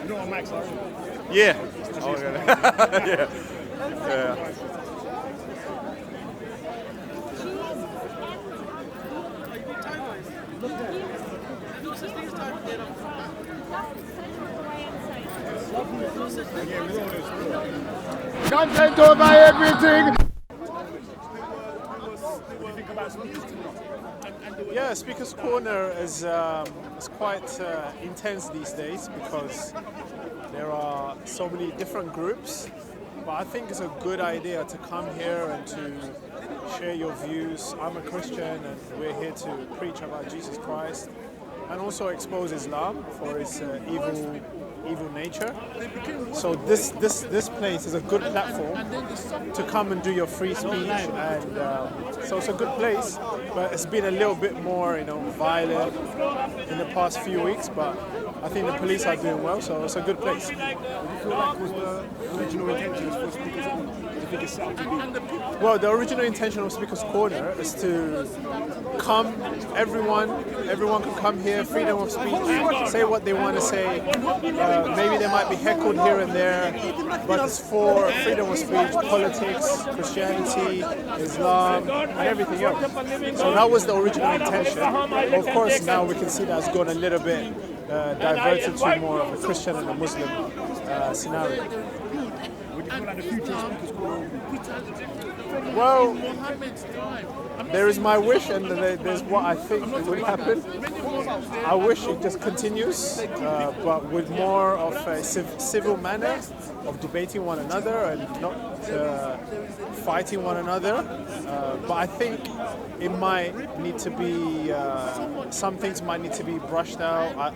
You know what Max are? Yeah. Oh, yeah. Yeah. Yeah. Content over everything. Yeah, Speaker's Corner is quite intense these days because there are so many different groups. But I think it's a good idea to come here and to share your views. I'm a Christian and we're here to preach about Jesus Christ and also expose Islam for its evil nature. So this place is a good platform to come and do your free speech, and so it's a good place. But it's been a little bit more, violent in the past few weeks. But I think the police are doing well, so it's a good place. What do you feel like was the original intention for Speaker's Corner? Do you think it's set up to be? Well, the original intention of Speaker's Corner is to come, everyone can come here, freedom of speech, say what they want to say. Maybe they might be heckled here and there, but it's for freedom of speech, politics, Christianity, Islam, and everything else. So that was the original intention. Of course, now we can see that it's gone a little bit diverted to more of a Christian and a Muslim scenario. Would you feel like the future of Speaker's Corner? Well, there is my wish and there's what I think would happen. I wish it just continues, but with more of a civil manner of debating one another and not fighting one another. But I think it might need to be, some things might need to be brushed out.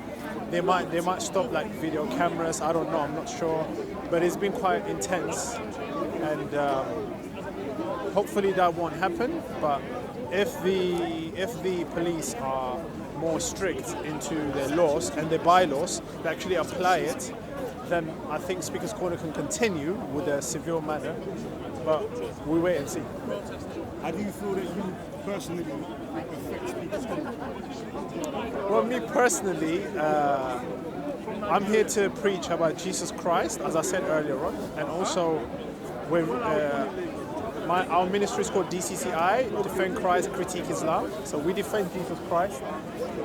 They might stop like video cameras. I don't know. I'm not sure. But it's been quite intense, and hopefully that won't happen. But if the police are more strict into their laws and their bylaws, they actually apply it, then I think Speaker's Corner can continue with a civil manner. But we wait and see. How do you feel that you personally affect Speaker's Corner? Well, me personally, I'm here to preach about Jesus Christ, as I said earlier on, and also our ministry is called DCCI, Defend Christ, Critique Islam. So we defend Jesus Christ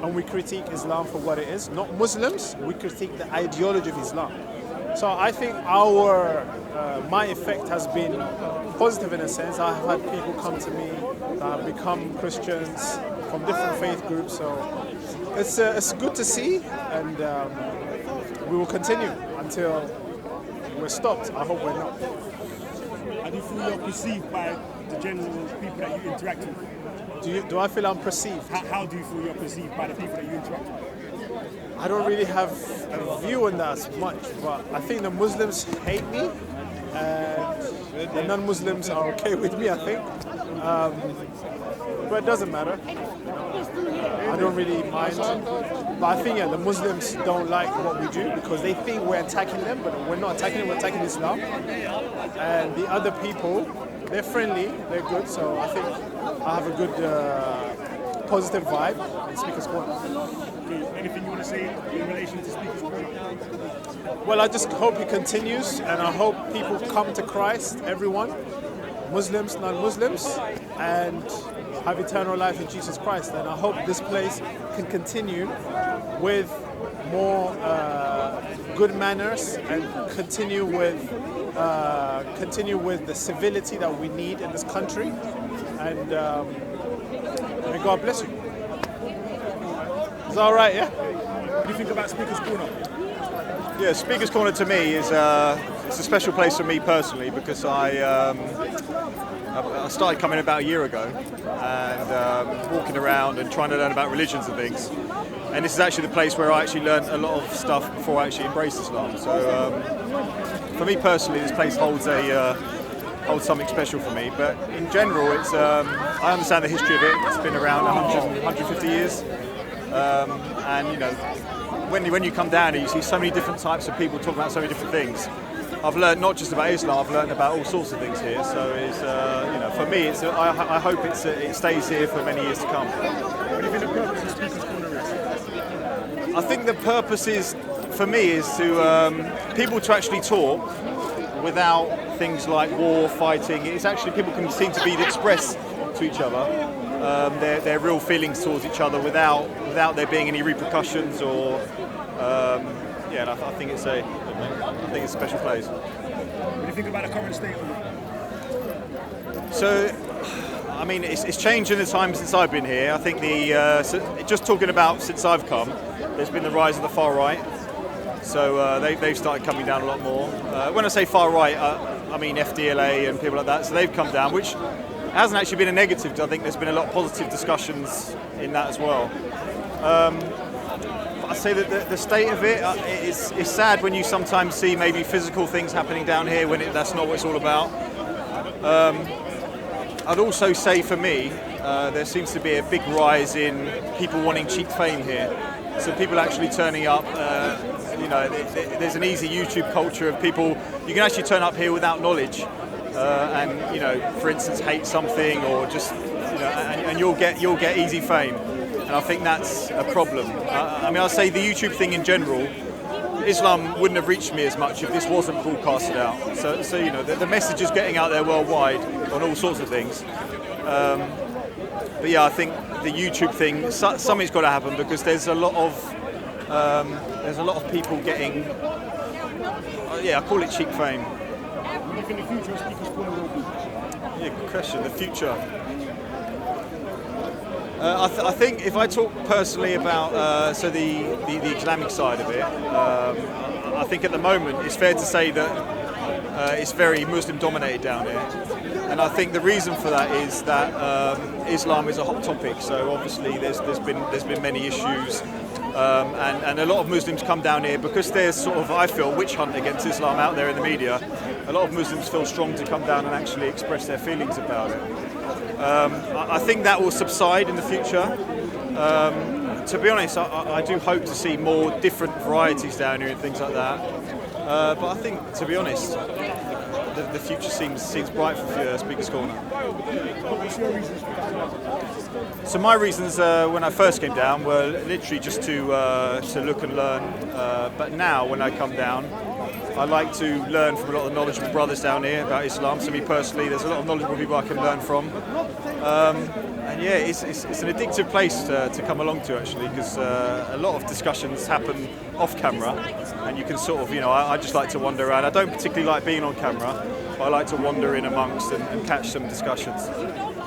and we critique Islam for what it is. Not Muslims, we critique the ideology of Islam. So I think my effect has been positive in a sense. I have had people come to me that have become Christians from different faith groups. So it's good to see, and we will continue until we're stopped. I hope we're not. How do you feel you're perceived by the general people that you interact with? Do I feel I'm perceived? How do you feel you're perceived by the people that you interact with? I don't really have a view on that as much, but I think the Muslims hate me, and the non-Muslims are okay with me, I think. But it doesn't matter. I don't really mind. But I think, the Muslims don't like what we do because they think we're attacking them, but we're not attacking them, we're attacking Islam. And the other people, they're friendly, they're good, so I think I have a good positive vibe in Speaker's Corner. Anything you want to say in relation to Speaker's Corner? Well, I just hope it continues, and I hope people come to Christ, everyone, Muslims, non-Muslims, and have eternal life in Jesus Christ. And I hope this place can continue with more good manners and continue with the civility that we need in this country. And may God bless you. Is that all right, yeah? What do you think about Speaker's Corner? Yeah, Speaker's Corner to me is it's a special place for me personally because I started coming about a year ago and walking around and trying to learn about religions and things. And this is actually the place where I actually learned a lot of stuff before I actually embraced Islam. So for me personally, this place holds something special for me. But in general, it's I understand the history of it. It's been around 150 years. And when you come down here, you see so many different types of people talking about so many different things. I've learned not just about Islam, I've learned about all sorts of things here. So it's for me, I hope it stays here for many years to come. What do you think the purpose of Speaker's Corner is? I I think the purpose is, for me, is to people to actually talk without things like war, fighting. It's actually people can seem to be express to each other their real feelings towards each other without there being any repercussions or and I think it's a special place. What do you think about the current state of it? So, I mean, it's changed in the time since I've been here. I think just talking about since I've come, there's been the rise of the far right. So they've started coming down a lot more. When I say far right, I mean FDLA and people like that. So they've come down, which hasn't actually been a negative. I think there's been a lot of positive discussions in that as well. But I say that the state of it is sad when you sometimes see maybe physical things happening down here when that's not what it's all about. I'd also say for me, there seems to be a big rise in people wanting cheap fame here. So people actually turning up. There's an easy YouTube culture of people. You can actually turn up here without knowledge, and for instance, hate something or just and you'll get easy fame. And I think that's a problem. I mean, I'll say the YouTube thing in general. Islam wouldn't have reached me as much if this wasn't broadcasted out. So the message is getting out there worldwide on all sorts of things. But yeah, I think the YouTube thing, something's got to happen because there's a lot of people getting, I call it cheap fame. What do you think the future of Speaker's Corner will be? Yeah, good question. The future. I think if I talk personally about the Islamic side of it, I think at the moment it's fair to say that it's very Muslim dominated down here, and I think the reason for that is that Islam is a hot topic. So obviously there's been many issues, and a lot of Muslims come down here because there's sort of, I feel, witch hunt against Islam out there in the media. A lot of Muslims feel strong to come down and actually express their feelings about it. I think that will subside in the future. To be honest, I do hope to see more different varieties down here and things like that. But I think, to be honest, the future seems bright for Speaker's Corner. What's your reasons for that? So my reasons when I first came down were literally just to look and learn. But now, when I come down, I like to learn from a lot of the knowledgeable brothers down here about Islam. So me personally, there's a lot of knowledgeable people I can learn from. And yeah, it's an addictive place to come along to actually, because a lot of discussions happen off camera, and you can sort of, I just like to wander around. I don't particularly like being on camera, but I like to wander in amongst and catch some discussions.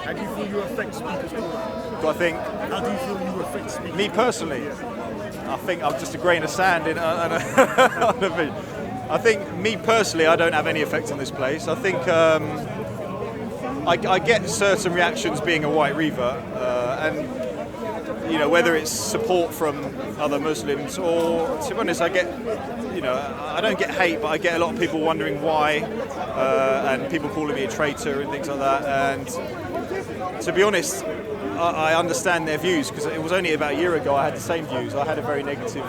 How do you feel you affect Speaker's Corner? Do I think? How do you feel you affect Speaker's Corner? Me personally, I think I'm just a grain of sand on a beach. I think, me personally, I don't have any effect on this place. I think I get certain reactions being a white revert, and whether it's support from other Muslims or, to be honest, I don't get hate, but I get a lot of people wondering why, and people calling me a traitor and things like that. And to be honest, I understand their views, because it was only about a year ago I had the same views. I had a very negative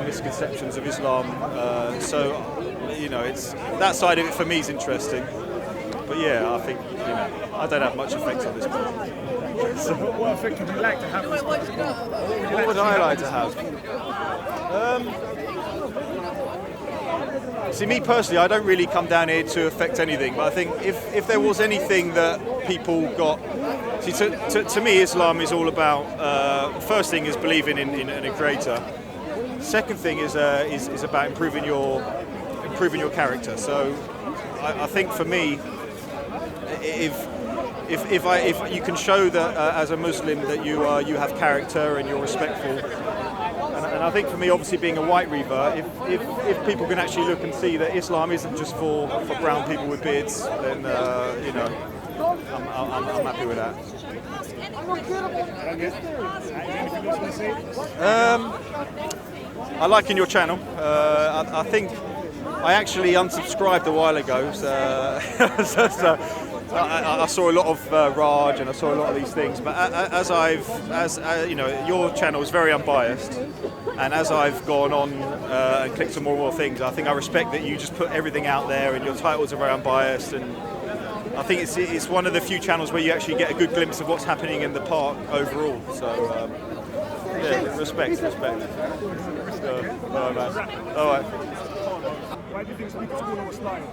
misconceptions of Islam, so it's that side of it for me is interesting. But yeah, I think I don't have much effect on this place. So what effect would you like to have on Speaker's Corner? What would I like to have? See, me personally, I don't really come down here to affect anything, but I think if there was anything that people got... See, to me, Islam is all about... first thing is believing in a creator. Second thing is about improving your character. So I think for me, if you can show that as a Muslim that you have character and you're respectful, and I think for me, obviously being a white revert, if people can actually look and see that Islam isn't just for brown people with beards, then I'm happy with that. Anything else you want to say? I like in your channel. I think I actually unsubscribed a while ago. So I saw a lot of Raj and I saw a lot of these things. But as your channel is very unbiased, and as I've gone on and clicked on more and more things, I think I respect that you just put everything out there, and your titles are very unbiased. And I think it's one of the few channels where you actually get a good glimpse of what's happening in the park overall. So Yeah, respect. So, all right, man. All right. Why do you think Speaker's Corner was started?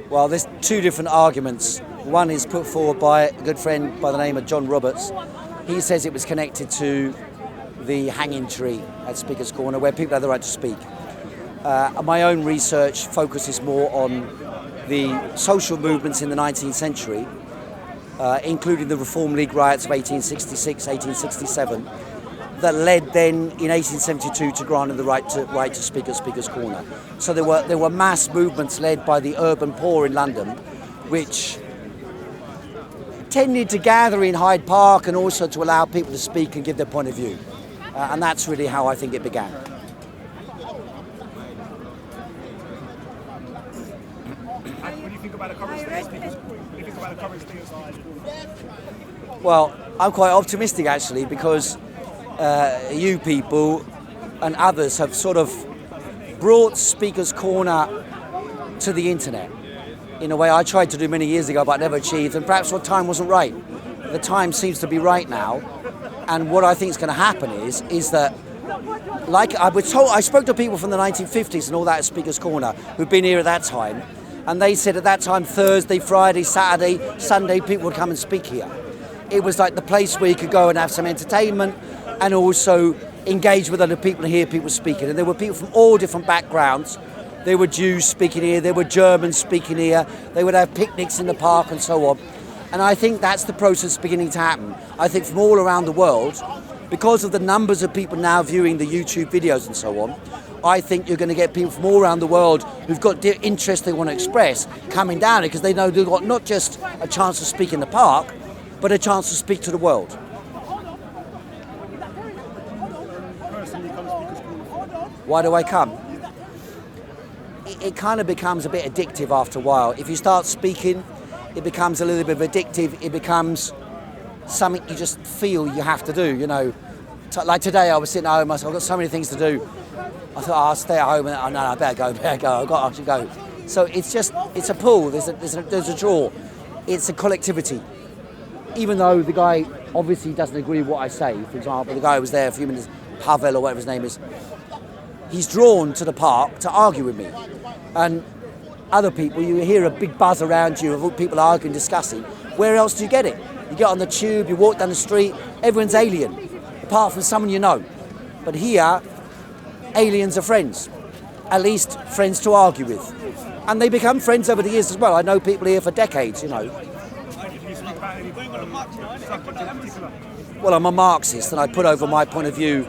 Well, there's two different arguments. One is put forward by a good friend by the name of John Roberts. He says it was connected to the hanging tree at Speaker's Corner, where people have the right to speak. My own research focuses more on the social movements in the 19th century, including the Reform League riots of 1866, 1867, that led then in 1872 to granting the right to speak at Speaker's Corner. So there were mass movements led by the urban poor in London, which tended to gather in Hyde Park and also to allow people to speak and give their point of view. And that's really how I think it began. What do you think about the current state of Speaker's Corner? What do you think about the current state of Speaker's Corner? Well, I'm quite optimistic actually, because you people and others have sort of brought Speaker's Corner to the internet in a way I tried to do many years ago but never achieved, and perhaps what time wasn't right. The time seems to be right now, and what I think is going to happen is that, like I was told, I spoke to people from the 1950s and all that at Speaker's Corner who'd been here at that time, and they said at that time Thursday, Friday, Saturday, Sunday people would come and speak here. It was like the place where you could go and have some entertainment and also engage with other people and hear people speaking. And there were people from all different backgrounds. There were Jews speaking here, there were Germans speaking here, they would have picnics in the park and so on. And I think that's the process beginning to happen. I think from all around the world, because of the numbers of people now viewing the YouTube videos and so on, I think you're going to get people from all around the world who've got interests they want to express coming down here, because they know they've got not just a chance to speak in the park, but a chance to speak to the world. Why do I come? It kind of becomes a bit addictive after a while. If you start speaking, it becomes a little bit addictive. It becomes something you just feel you have to do, you know. Like today, I was sitting at home, I said, I've got so many things to do. I thought, I'll stay at home, and no, I better go, I should go. So it's a pull, there's a draw. It's a collectivity. Even though the guy obviously doesn't agree with what I say, for example, the guy who was there a few minutes, Pavel or whatever his name is, he's drawn to the park to argue with me. And other people, you hear a big buzz around you of people arguing, discussing. Where else do you get it? You get on the tube, you walk down the street, everyone's alien, apart from someone you know. But here, aliens are friends, at least friends to argue with. And they become friends over the years as well. I know people here for decades, you know. Well, I'm a Marxist, and I put over my point of view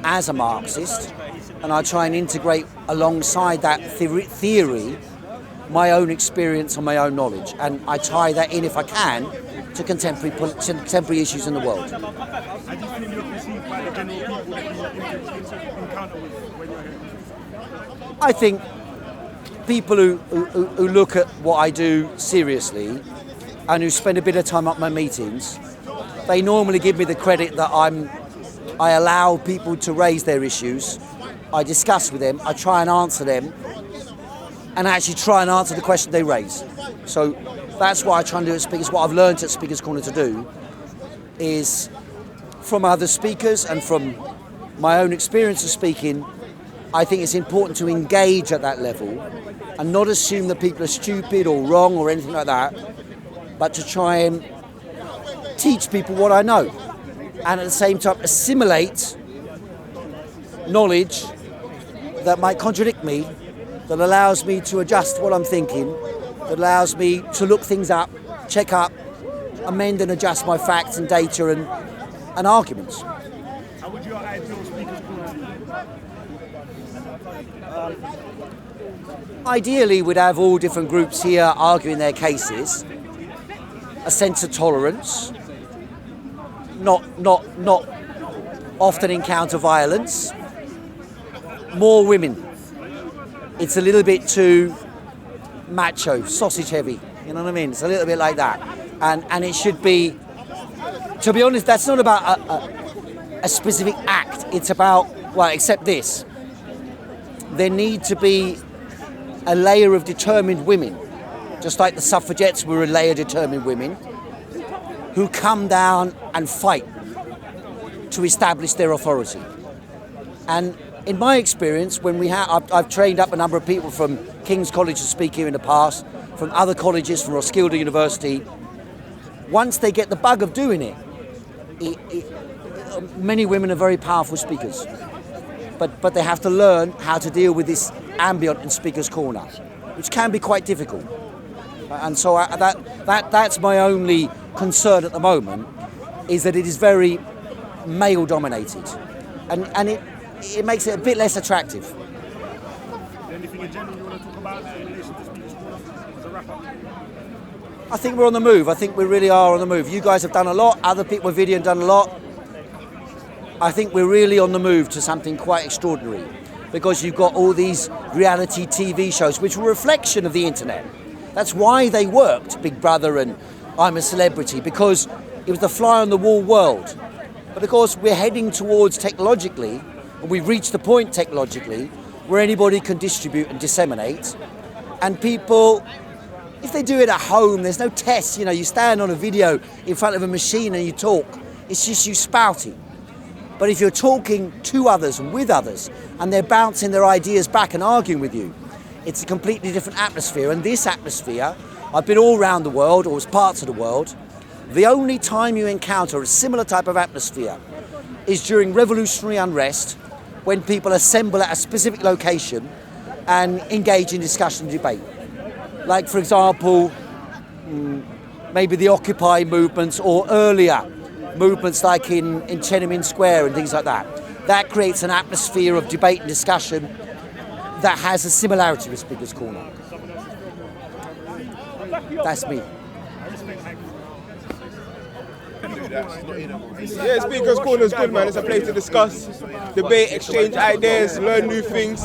as a Marxist, and I try and integrate alongside that theory my own experience and my own knowledge, and I tie that in, if I can, to contemporary issues in the world. How do you feel you're perceived by the general people that you encounter with when you're here? I think people who look at what I do seriously and who spend a bit of time at my meetings, they normally give me the credit that I allow people to raise their issues, I discuss with them, I try and answer them, and actually try and answer the question they raise. So that's what I try and do at Speakers. What I've learned at Speakers Corner to do is, from other speakers and from my own experience of speaking, I think it's important to engage at that level and not assume that people are stupid or wrong or anything like that, but to try and teach people what I know, and at the same time assimilate knowledge that might contradict me, that allows me to adjust what I'm thinking, that allows me to look things up, check up, amend and adjust my facts and data and arguments. How would your ideal Speakers Corner be? Ideally, we'd have all different groups here arguing their cases, a sense of tolerance, not often encounter violence, more women. It's a little bit too macho, sausage heavy, you know what I mean? It's a little bit like that. And it should be, to be honest, that's not about a specific act. It's about, well, except this. There need to be a layer of determined women, just like the suffragettes were a layer of determined women, who come down and fight to establish their authority. And in my experience, when I've trained up a number of people from King's College to speak here in the past, from other colleges, from Roskilde University. Once they get the bug of doing it, many women are very powerful speakers. But they have to learn how to deal with this ambient in Speaker's Corner, which can be quite difficult. And so that's my only concern at the moment, is that it is very male dominated, and it makes it a bit less attractive. Anything in general you want to talk about in relation to Speaker's Corner as a wrap-up? I think we're on the move. I think we really are on the move. You guys have done a lot. Other people with video have done a lot. I think we're really on the move to something quite extraordinary, because you've got all these reality TV shows which were a reflection of the internet. That's why they worked, Big Brother and I'm a Celebrity, because it was the fly on the wall world. But of course we're heading towards technologically, and we've reached the point technologically where anybody can distribute and disseminate, and people, if they do it at home, there's no test. You know, you stand on a video in front of a machine and you talk. It's just you spouting. But if you're talking to others and with others, and they're bouncing their ideas back and arguing with you, it's a completely different atmosphere. And this atmosphere, I've been all around the world, or as parts of the world. The only time you encounter a similar type of atmosphere is during revolutionary unrest, when people assemble at a specific location and engage in discussion and debate. Like, for example, maybe the Occupy movements, or earlier movements like in Tiananmen Square and things like that. That creates an atmosphere of debate and discussion that has a similarity with Speaker's Corner. That's me. Yeah, Speaker's Corner is good, man. It's a place to discuss, debate, exchange ideas, learn new things.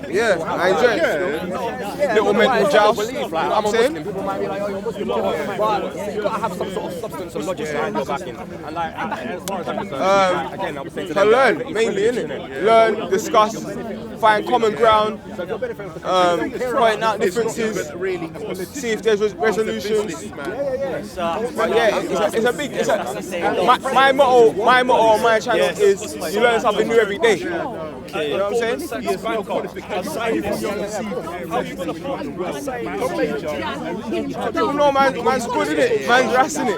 Yeah, I enjoy it. Little mental joust. You know what I'm saying? People might be like, oh, you're Muslim, but you've got to have some sort of substance and logic behind your backing. And like, as far as I'm concerned, again, I would say to learn, mainly, innit? Learn, discuss, find common ground, point out differences, see if there's resolutions. But yeah, my motto on my channel is you learn something new every day. You know what I'm saying? People know man's good in it, man's rassing it.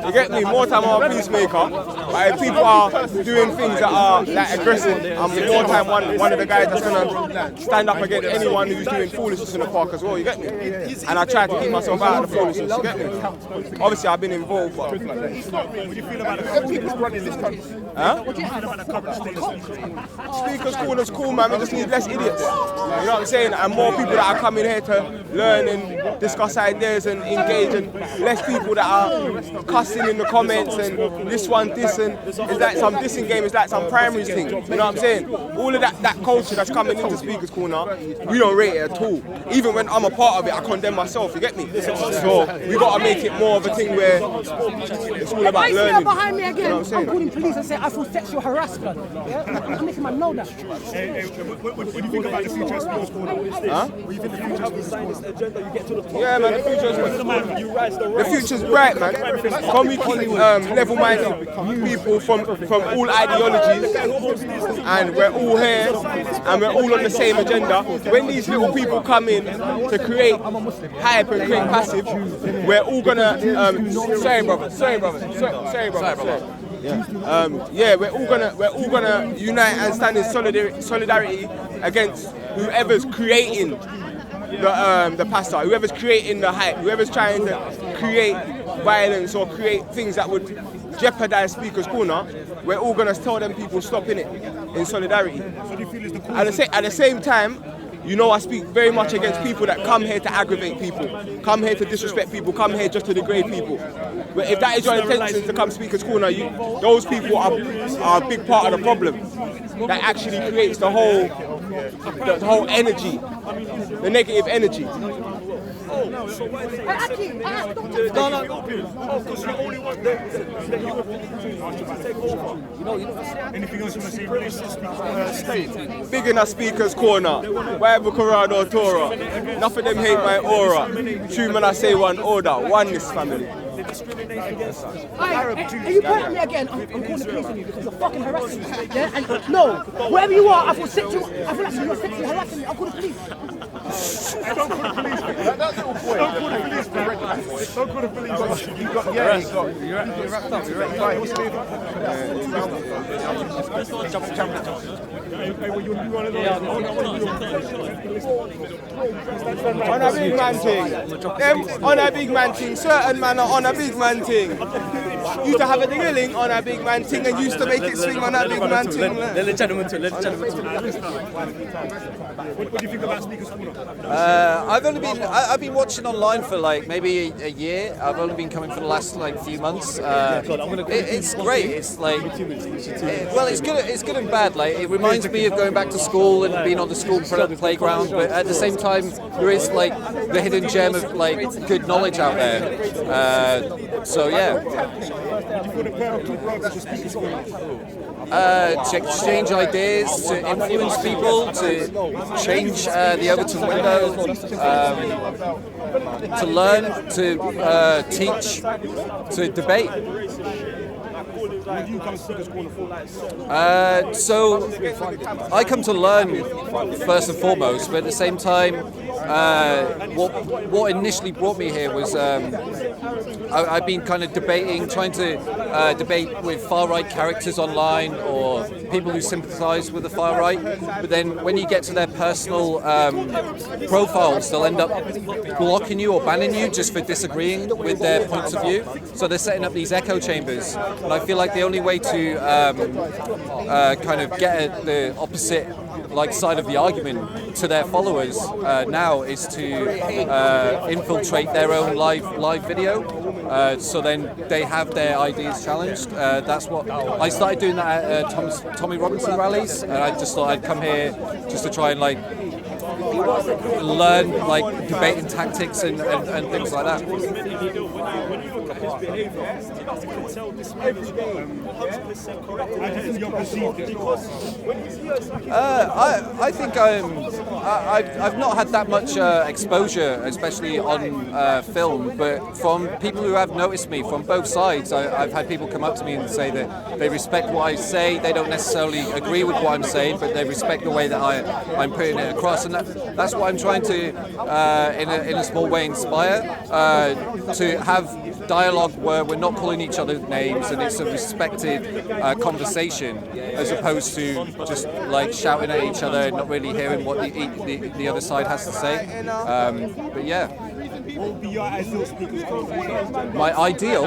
You get me? More time I'm a peacemaker. But if people are doing things that are like aggressive, I'm more time one of the guys that's gonna stand up against anyone who's doing foolishness in the park as well, you get me? And I try to keep myself out of the foolishness, you get me? Obviously I've been involved, but... What do you feel about the people running this country? Huh? What do you feel about the current state of Speaker's Corner's cool, man. We just need less idiots. You know what I'm saying? And more people that are coming here to learn and discuss ideas and engage, and less people that are cussing in the comments and this one, this, and it's like some dissing game, it's like some primaries thing. You know what I'm saying? All of that culture that's coming into Speaker's Corner, we don't rate it at all. Even when I'm a part of it, I condemn myself, you get me? So we got to make it more of a thing where it's all about learning. Behind me again, You know what I'm I'm calling police and say I feel sexual harassment. Yeah? I'm making man know that. What do you think about the future of Speaker's Corner? Huh? What do you think the future of Speaker's Corner? Yeah, man, the future's bright, man. Can we keep level-minded people from all ideologies, and we're all here, and we're all on the same agenda. When these little people come in to create hype and create passive, we're all gonna sorry brother. Yeah, we're all gonna unite and stand in solidarity against whoever's creating the pasta, whoever's creating the hype, whoever's trying to create violence or create things that would jeopardize Speaker's Corner. We're all gonna tell them people stop in solidarity. At the same time, you know, I speak very much against people that come here to aggravate people, come here to disrespect people, come here just to degrade people. But if that is your intention to come Speaker's Corner, those people are a big part of the problem. That actually creates the whole energy, the negative energy. Anything else you want to say in relation to Speaker's Corner? Big in a Speaker's Corner, Bible, Quran or Torah. None of them hate my aura. True man, I say one order, oneness family. discriminate against Are you pointing at me again? I'm calling the police on you because you're fucking harassing me. Yeah? And no, wherever you are, I feel actually you're sexually harassing me. I'll call the police. Don't call the police. Don't call the police. Don't call the police. You're wrapped up. You're wrapped up. On a big man thing. Them on a big man thing. Certain man are on a big man thing. Used to have a ding-a-ling on a big man thing and used to make it swing on a big man thing. Let the gentleman talk. Let the gentleman talk. What do you think about Speakers Corner? I've been watching online for like maybe a year. I've only been coming for the last like few months. It's great. It's like, well, it's good. It's good and bad. Like it reminds me of going back to school and being on the school playground. But at the same time, there is like the hidden gem of like good knowledge out there. So yeah. To exchange ideas, to influence people, to change the Overton window, to learn, to teach, to debate. What do you come to Speakers Corner for? So I come to learn first and foremost, but at the same time, what initially brought me here was I've been kind of trying to debate with far-right characters online or people who sympathise with the far right. But then when you get to their personal profiles, they'll end up blocking you or banning you just for disagreeing with their points of view. So they're setting up these echo chambers. And I feel like the only way to kind of get at the opposite side of the argument to their followers now is to infiltrate their own live video. So then they have their ideas challenged. That's what I started doing that at Tommy Robinson rallies, and I just thought I'd come here just to try and learn debating tactics and things like that. I think I've not had that much exposure, especially on film, but from people who have noticed me from both sides, I've had people come up to me and say that they respect what I say. They don't necessarily agree with what I'm saying, but they respect the way that I'm putting it across, and that's what I'm trying to, in a small way, inspire, to have dialogue where we're not calling each other names and it's a respected conversation, as opposed to just shouting at each other and not really hearing what the other side has to say. But yeah. What would be your ideal Speakers Corner? My ideal?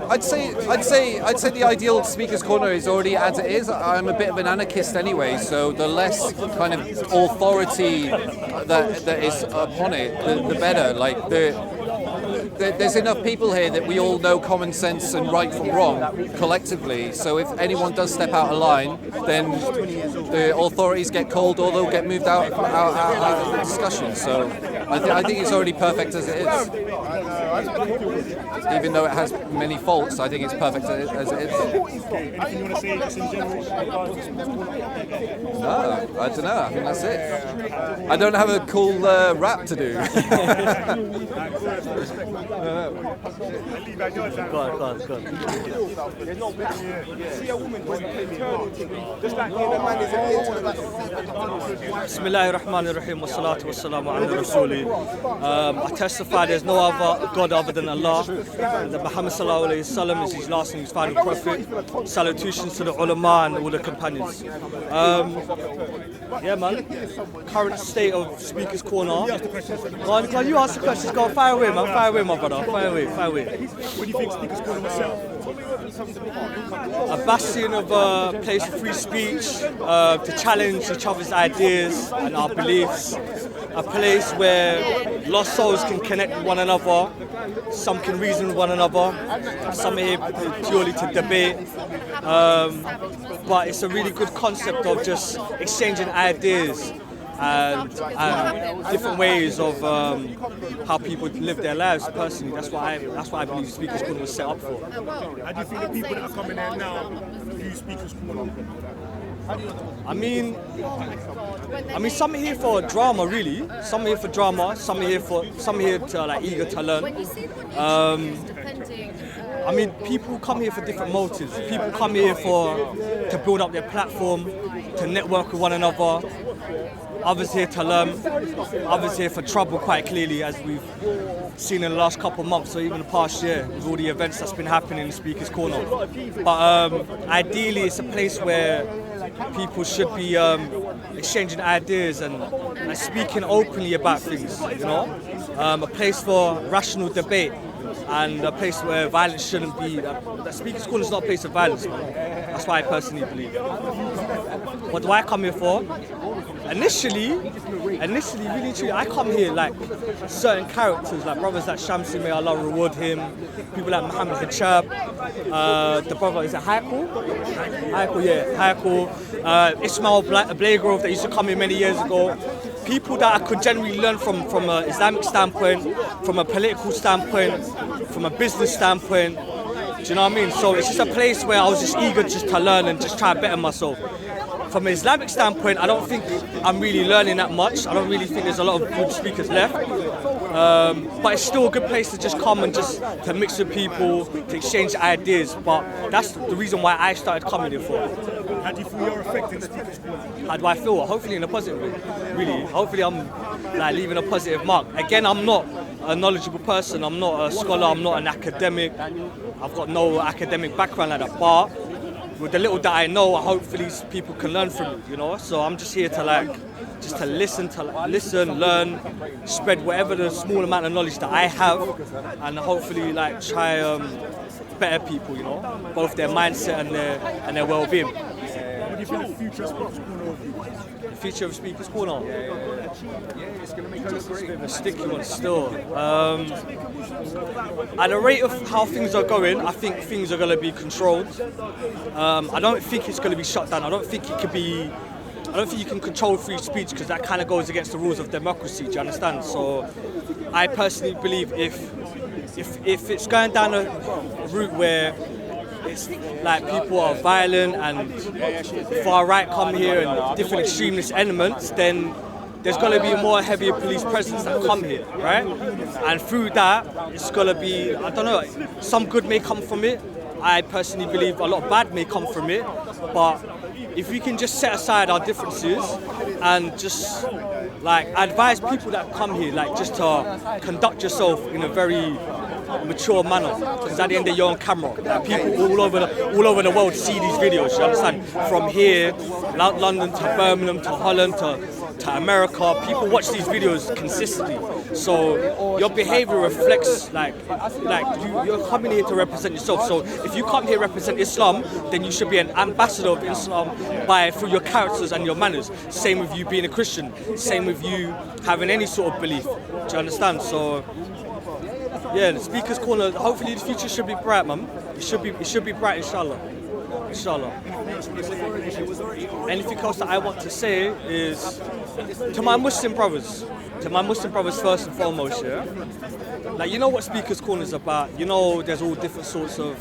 I'd say the ideal Speakers Corner is already as it is. I'm a bit of an anarchist anyway, so the less kind of authority that is upon it, the better. There's enough people here that we all know common sense and right from wrong collectively. So if anyone does step out of line, then the authorities get called or they'll get moved out of the discussion. So I think it's already perfect as it is. Even though it has many faults, I think it's perfect as it is. Anything you want to say just in general? No, I don't know. I think that's it. I don't have a cool rap to do. Go on. Bismillahir Rahmanir Rahim wa salatu wa salamu ala Rasuli. I testify there's no other God other than Allah, and that Muhammad sallallahu alayhi wa sallam is his last and his final prophet. Salutations to the ulama and all the companions. Yeah, man. Current state of Speakers Corner. Go on, you ask the questions. Go on, fire away, man. Fire away, my brother. Fire away. What do you think Speakers Corner will sell? A bastion of a place for free speech, to challenge each other's ideas and our beliefs. A place where lost souls can connect with one another. Some can reason with one another. Some are here purely to debate. But it's a really good concept of just exchanging ideas and different ways of how people live their lives personally. That's what I believe Speakers Corner was set up for. How do you think the people that are coming there now view Speakers Corner? I mean, some are here for drama, really. Some are here for drama. Some are here to like eager to learn. When you say the word depending, I mean, people come here for different motives. People come here to build up their platform, to network with one another. Others here to learn. Others here for trouble, quite clearly, as we've seen in the last couple of months or even the past year with all the events that's been happening in the Speaker's Corner. But ideally, it's a place where people should be exchanging ideas and speaking openly about things, you know? A place for rational debate and a place where violence shouldn't be. The Speaker's Corner is not a place of violence, man. That's what I personally believe. What do I come here for? Initially, really truly, I come here like certain characters, like brothers like Shamsi, may Allah reward him, people like Muhammad Hijab, the brother, is it Haikul? Haikul, Ismail Blagrove that used to come here many years ago. People that I could generally learn from an Islamic standpoint, from a political standpoint, from a business standpoint. Do you know what I mean? So it's just a place where I was just eager just to learn and just try to better myself. From an Islamic standpoint, I don't think I'm really learning that much. I don't really think there's a lot of good speakers left. But it's still a good place to just come and just to mix with people, to exchange ideas. But that's the reason why I started coming here for. How do you feel you're affecting the Speaker's Corner? How do I feel? Hopefully in a positive way, really. Hopefully I'm like leaving a positive mark. Again, I'm not a knowledgeable person. I'm not a scholar. I'm not an academic. I've got no academic background like that. But with the little that I know, hopefully people can learn from it, you know? So I'm just here to listen, learn, spread whatever the small amount of knowledge that I have, and hopefully like try better people, you know? Both their mindset and their well-being. What do you think the future of Speaker's Corner will be? The future of Speaker's Corner? It's going to make her look great. A sticky one still. At the rate of how things are going, I think things are going to be controlled. I don't think it's going to be shut down. I don't think you can control free speech because that kind of goes against the rules of democracy. Do you understand? So, I personally believe if it's going down a route where it's like people are violent and far right come here and different extremist elements, then there's going to be more heavier police presence that come here, right? And through that, it's going to be, I don't know, some good may come from it. I personally believe a lot of bad may come from it. But if we can just set aside our differences and just like advise people that come here, like just to conduct yourself in a very mature manner, because at the end of you're on camera, like people all over the world see these videos. You understand? From here, London to Birmingham to Holland to America, people watch these videos consistently. So your behaviour reflects you're coming here to represent yourself. So if you come here to represent Islam, then you should be an ambassador of Islam through your characters and your manners. Same with you being a Christian. Same with you having any sort of belief. Do you understand? So yeah, the Speaker's Corner. Hopefully the future should be bright, man. It should be bright, inshallah. Inshallah. Anything else that I want to say is to my Muslim brothers first and foremost, yeah? Like, you know what Speaker's Corner is about. You know there's all different sorts of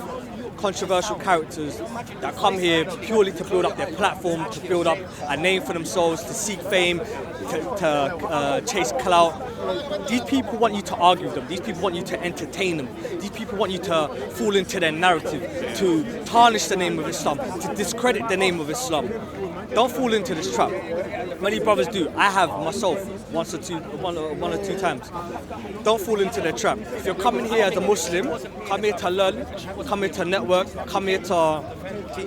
controversial characters that come here purely to build up their platform, to build up a name for themselves, to seek fame, to chase clout. These people want you to argue with them. These people want you to entertain them. These people want you to fall into their narrative, to tarnish the name of Islam, to discredit the name of Islam. Don't fall into this trap. Many brothers do. I have myself one or two times. Don't fall into their trap. If you're coming here as a Muslim, come here to learn, come here to network, come here to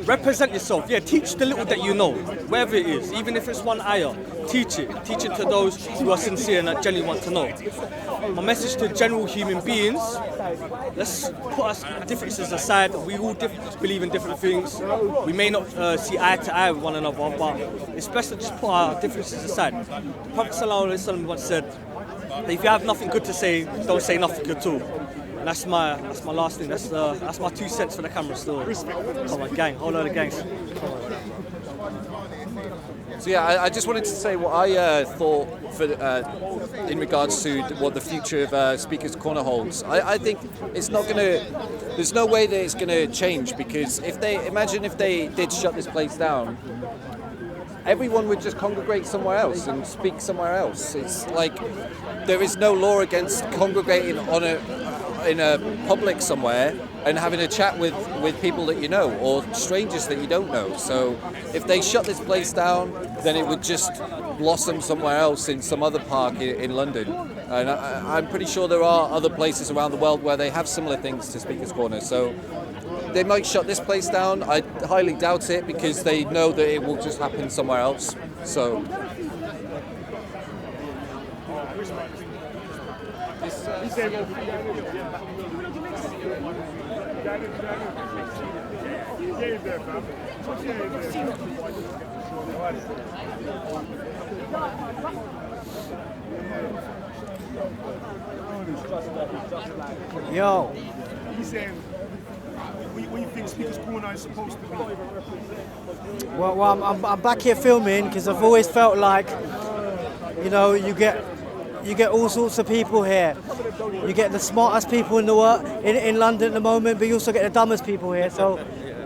represent yourself. Yeah, teach the little that you know, wherever it is, even if it's one ayah. Teach it to those who are sincere and that genuinely want to know. My message to general human beings: let's put our differences aside. We all believe in different things. We may not see eye to eye with one another, but it's best to just put our differences aside. The Prophet ﷺ once said that if you have nothing good to say, don't say nothing at all. And that's my last thing. That's my 2 cents for the camera still. Come on, gang, whole load of gangs. So yeah, I just wanted to say what I thought in regards to what the future of Speaker's Corner holds. I think it's not going to. There's no way that it's going to change, because if they did shut this place down, everyone would just congregate somewhere else and speak somewhere else. It's like there is no law against congregating in a public somewhere and having a chat with people that you know or strangers that you don't know. So if they shut this place down, then it would just blossom somewhere else in some other park in London. And I'm pretty sure there are other places around the world where they have similar things to Speaker's Corner. So they might shut this place down. I highly doubt it because they know that it will just happen somewhere else. So Yo. He's saying, what do you think Speaker's Corner is supposed to be? Well, I'm back here filming because I've always felt like, you know, you get all sorts of people here. You get the smartest people in the world in London at the moment, but you also get the dumbest people here. So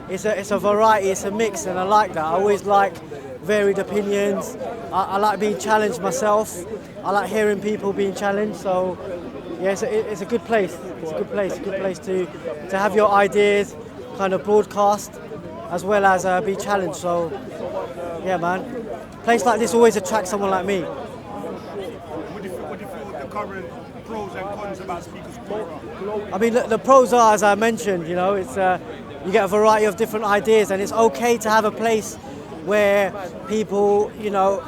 it's a variety, it's a mix, and I like that. I always like varied opinions. I like being challenged myself. I like hearing people being challenged. So yeah, it's a good place. It's a good place to have your ideas kind of broadcast as well as be challenged. So yeah, man, a place like this always attracts someone like me. What do you feel the current pros and cons about Speaker's Corner? I mean, the pros are, as I mentioned, you know, it's you get a variety of different ideas, and it's okay to have a place where people, you know,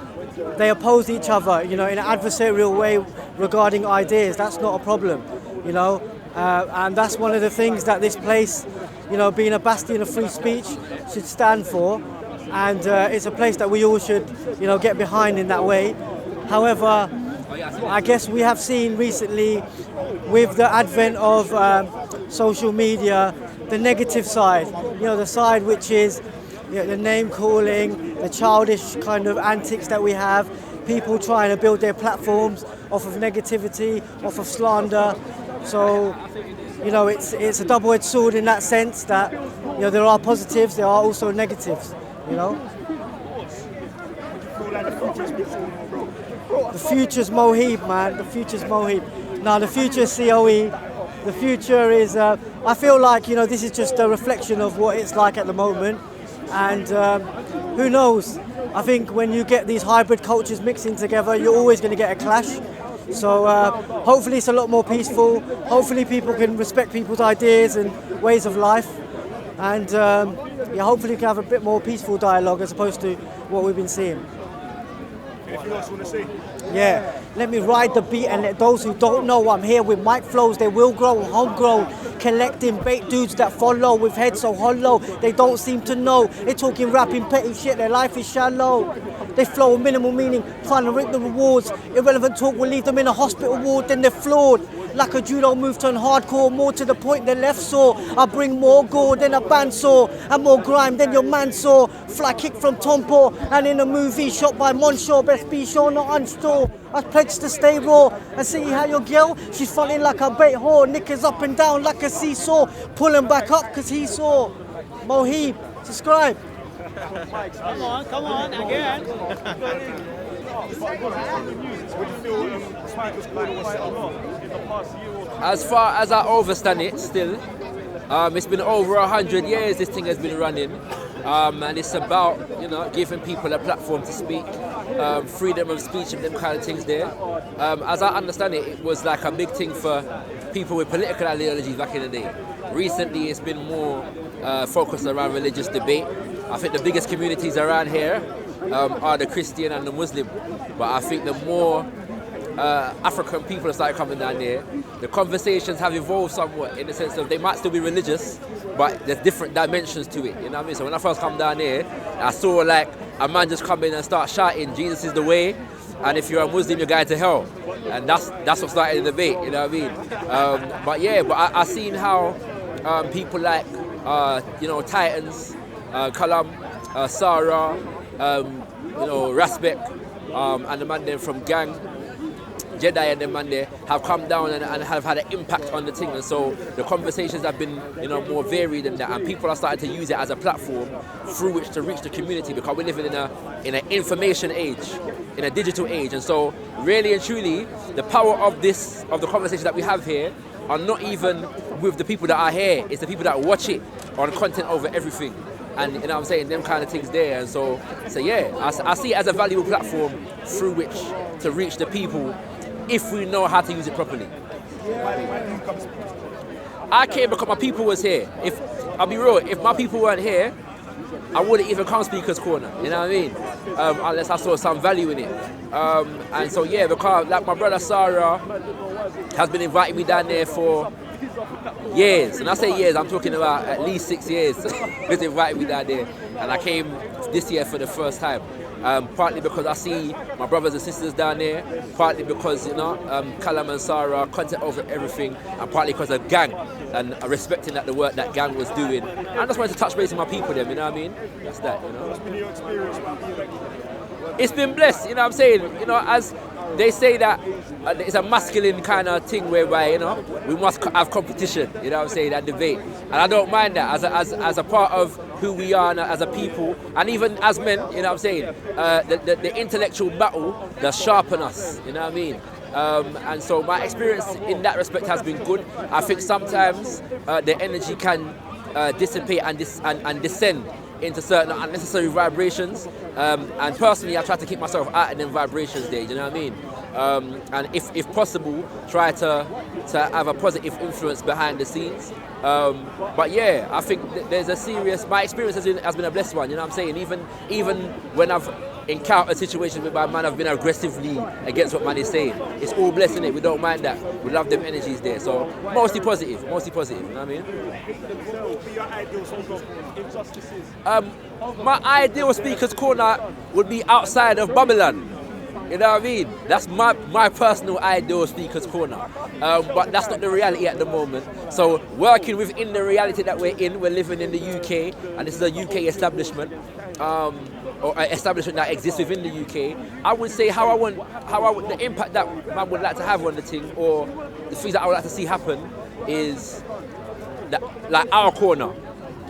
they oppose each other, you know, in an adversarial way regarding ideas. That's not a problem, you know, and that's one of the things that this place, you know, being a bastion of free speech, should stand for, and it's a place that we all should, you know, get behind in that way. However, I guess we have seen recently, with the advent of social media, the negative side, you know, the side which is, you know, the name calling, the childish kind of antics that we have, people trying to build their platforms off of negativity, off of slander. So, you know, it's a double-edged sword in that sense that, you know, there are positives, there are also negatives, you know. The future's Mohib, man. The future's Mohib. No, the future's COE. The future is, I feel like, you know, this is just a reflection of what it's like at the moment. And who knows? I think when you get these hybrid cultures mixing together, you're always going to get a clash. So hopefully it's a lot more peaceful. Hopefully people can respect people's ideas and ways of life. And yeah, hopefully we can have a bit more peaceful dialogue as opposed to what we've been seeing. Anything else you want to say? Yeah, let me ride the beat and let those who don't know I'm here with mic flows. They will grow, homegrown, collecting bait dudes that follow with heads so hollow. They don't seem to know. They talking rapping petty shit, their life is shallow. They flow with minimal meaning, trying to reap the rewards. Irrelevant talk will leave them in a hospital ward, then they're flawed. Like a judo move turn hardcore, more to the point than left saw. I bring more gore than a bandsaw, and more grime than your man saw. Fly kick from Tompo, and in a movie shot by Monshaw, best be sure not unstore. I pledge to stay raw, and see how your girl, she's falling like a bait whore. Knickers up and down like a seesaw, pulling back up cause he saw. Mohib, subscribe. Come on, again. As far as I understand it, still, it's been over 100 years this thing has been running, and it's about, you know, giving people a platform to speak, freedom of speech and them kind of things there. As I understand it, it was like a big thing for people with political ideologies back in the day. Recently, it's been more focused around religious debate. I think the biggest communities around here are the Christian and the Muslim, but I think the more African people have started coming down there, the conversations have evolved somewhat in the sense of they might still be religious, but there's different dimensions to it, you know what I mean? So when I first come down here, I saw like a man just come in and start shouting, Jesus is the way, and if you're a Muslim, you're going to hell. And that's what started the debate, you know what I mean? But yeah, I seen how people like, you know, Titans, Kalam, Sarah, you know, Rasbek, and the man there from Gang, Jedi and them man there have come down and have had an impact on the thing. And so the conversations have been, more varied than that. And people are starting to use it as a platform through which to reach the community, because we're living in an information age, in a digital age. And so really and truly, the power of the conversation that we have here are not even with the people that are here, it's the people that watch it on content over everything. And you know what I'm saying, them kind of things there. And so yeah, I see it as a valuable platform through which to reach the people if we know how to use it properly. I came because my people was here. I'll be real, if my people weren't here, I wouldn't even come Speaker's Corner, you know what I mean? Unless I saw some value in it. And so yeah, because like my brother Sarah has been inviting me down there for years. And I say years, I'm talking about at least 6 years. He's invited me down there. And I came this year for the first time. Partly because I see my brothers and sisters down there, partly because, Callum and Sarah, content over everything, and partly because of gang, and respecting that the work that gang was doing. I just wanted to touch base with my people then, you know what I mean? That's that, What's been your experience being here? It's been blessed, you know what I'm saying? As they say that it's a masculine kind of thing whereby, we must have competition, you know what I'm saying, and debate. And I don't mind that as a part of who we are as a people, and even as men, you know what I'm saying, the intellectual battle does sharpen us, you know what I mean? And so my experience in that respect has been good. I think sometimes the energy can dissipate and descend into certain unnecessary vibrations, and personally I try to keep myself out of them vibrations there, you know what I mean? And if possible, try to have a positive influence behind the scenes. But yeah, I think there's my experience has been a blessed one, you know what I'm saying? Even when I've encountered situations where my man have been aggressively against what man is saying, it's all blessed, innit? We don't mind that. We love them energies there. So mostly positive, you know what I mean? My ideal Speaker's Corner would be outside of Babylon. You know what I mean? That's my personal ideal Speaker's Corner. But that's not the reality at the moment. So working within the reality that we're living in the UK, and this is a UK establishment, or an establishment that exists within the UK. I would say the impact that I would like to have on the thing, or the things that I would like to see happen, is like our corner.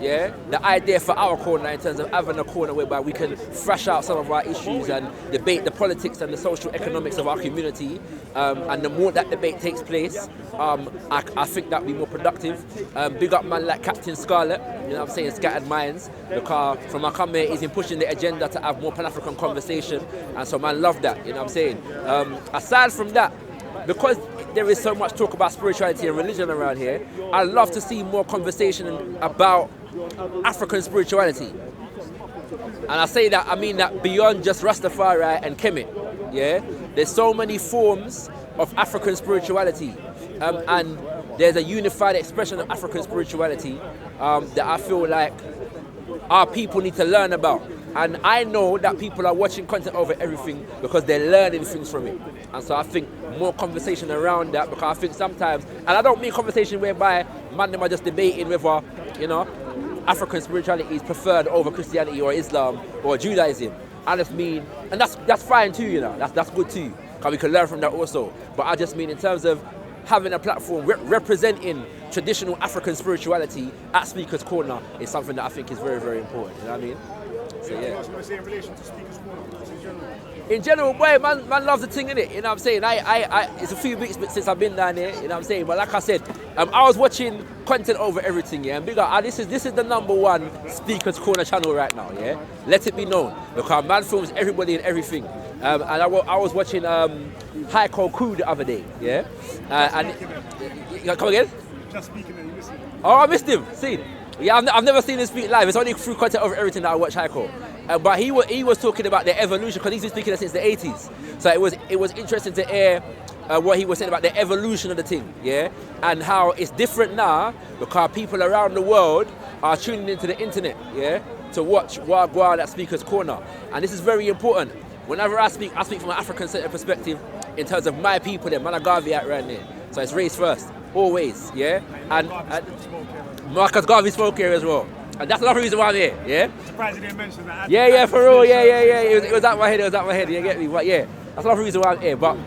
Yeah, the idea for our corner in terms of having a corner whereby we can thrash out some of our issues and debate the politics and the social economics of our community, and the more that debate takes place, I think that'd be more productive. Big up man like Captain Scarlet, you know what I'm saying, Scattered Minds, because from I come here, he's been pushing the agenda to have more Pan-African conversation, and so man love that, you know what I'm saying. Aside from that, because there is so much talk about spirituality and religion around here, I love to see more conversation about African spirituality. And I say that, I mean that beyond just Rastafari and Kemet, yeah? There's so many forms of African spirituality, and there's a unified expression of African spirituality that I feel like our people need to learn about. And I know that people are watching content over everything because they're learning things from it. And so I think more conversation around that, because I think sometimes, and I don't mean conversation whereby man them are just debating whether, African spirituality is preferred over Christianity or Islam or Judaism. I just mean, and that's fine too, that's good too, because we can learn from that also. But I just mean in terms of having a platform representing traditional African spirituality at Speaker's Corner is something that I think is very, very important, you know what I mean? So yeah. What I say in relation to Speaker's Corner in general? In general, boy, man loves the thing, innit? You know what I'm saying? It's a few weeks since I've been down here, you know what I'm saying? But like I said, I was watching content over everything, yeah? And big up, this is the #1 Speaker's Corner channel right now, yeah? Let it be known, because man films everybody and everything. And I was watching Haiko Coup the other day, yeah? Come again? Just speaking and you listen. Oh, I missed him, see? Yeah, I've never seen him speak live. It's only through content over everything that I watch Haiko. But he was talking about the evolution, because he's been speaking since the 80s. So it was interesting to hear what he was saying about the evolution of the thing, yeah? And how it's different now because people around the world are tuning into the internet, yeah? To watch Wagwan at Speaker's Corner. And this is very important. Whenever I speak from an African-centered perspective in terms of my people, the Managavi out around there. So it's race first, always, yeah? And Marcus Garvey spoke here as well. And that's another reason why I'm here, yeah? Surprised you didn't mention that. Yeah, for real, yeah. It was out my head, you get me? But yeah, that's another reason why I'm here. But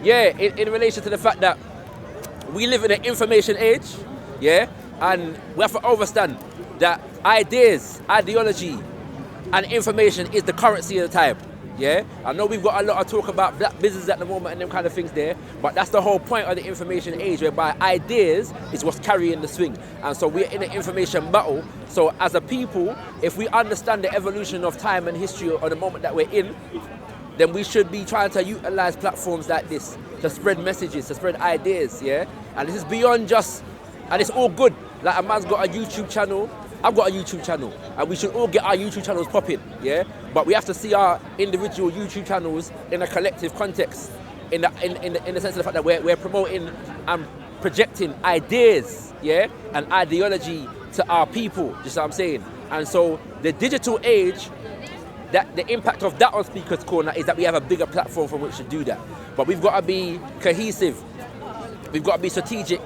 yeah, in relation to the fact that we live in an information age, yeah, and we have to understand that ideas, ideology, and information is the currency of the time. Yeah, I know we've got a lot of talk about black business at the moment and them kind of things there, but that's the whole point of the information age, whereby ideas is what's carrying the swing. And so we're in an information battle. So as a people, if we understand the evolution of time and history or the moment that we're in, then we should be trying to utilize platforms like this to spread messages, to spread ideas, yeah? And this is beyond just, and it's all good. Like a man's got a YouTube channel, I've got a YouTube channel, and we should all get our YouTube channels popping, yeah? But we have to see our individual YouTube channels in a collective context, in the sense of the fact that we're promoting and projecting ideas, yeah, and ideology to our people, you see what I'm saying? And so the digital age, that the impact of that on Speaker's Corner is that we have a bigger platform from which to do that. But we've got to be cohesive, we've got to be strategic,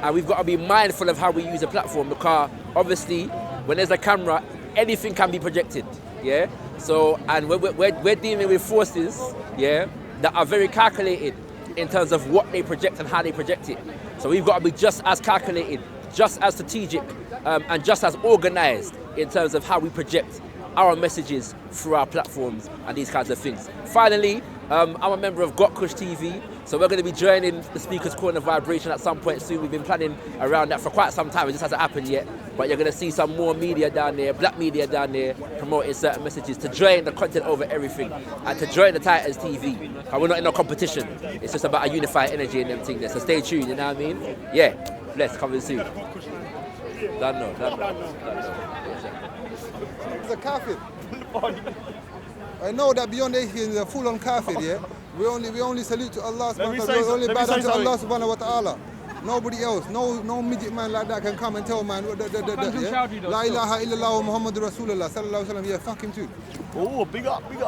and we've got to be mindful of how we use a platform, because obviously when there's a camera, anything can be projected, yeah? So, and we're dealing with forces, yeah, that are very calculated in terms of what they project and how they project it. So we've got to be just as calculated, just as strategic, and just as organized in terms of how we project our messages through our platforms and these kinds of things. Finally, I'm a member of Got Kush TV, so we're going to be joining the Speaker's Corner Vibration at some point soon. We've been planning around that for quite some time. It just hasn't happened yet, but you're going to see some more media down there, black media down there, promoting certain messages, to join the content over everything, and to join the Titans TV. And we're not in no competition. It's just about a unified energy and them things there. So stay tuned, you know what I mean? Yeah, bless, coming soon. Don't know. He's a kafir. I know that beyond atheism is a full-on kafir, yeah? We only salute to Allah subhanahu wa ta'ala. We only bow down to Allah subhanahu wa ta'ala. Nobody else, no midget man like that can come and tell man, yeah? La ilaha illallah wa Muhammadur Rasulullah sallallahu alaihi wasallam. Yeah, fuck him too. Oh, big up. Andrew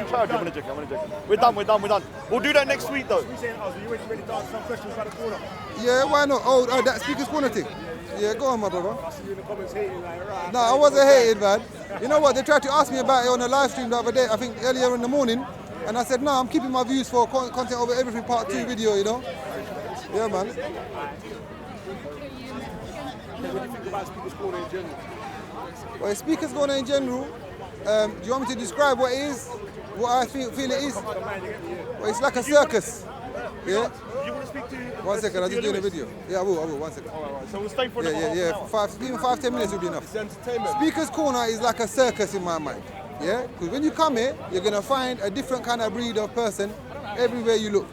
Chowdhury. I'm gonna check. We're done. We'll do that next week though. You ready to answer some questions by the corner? Yeah, why not? Oh, that Speaker's Corner thing. Yeah, go on, my brother. I see you in the comments hating like, right. No, I wasn't hating, man. You know what? They tried to ask me about it on a live stream the other day, I think earlier in the morning, and I said, no, I'm keeping my views for content over everything part 2 video, you know? Yeah, man. What do you think about Speaker's Corner in general? Well, Speaker's Corner in general, do you want me to describe what it is? What I feel it is? Well, it's like a circus. Yeah? You want to speak to... 1 second, I'm just doing a video. Yeah, I will, 1 second. All right. So we'll stay for Yeah. 5-10 minutes will be enough. It's entertainment. Speaker's Corner is like a circus in my mind. Yeah? Because when you come here, you're going to find a different kind of breed of person everywhere you look.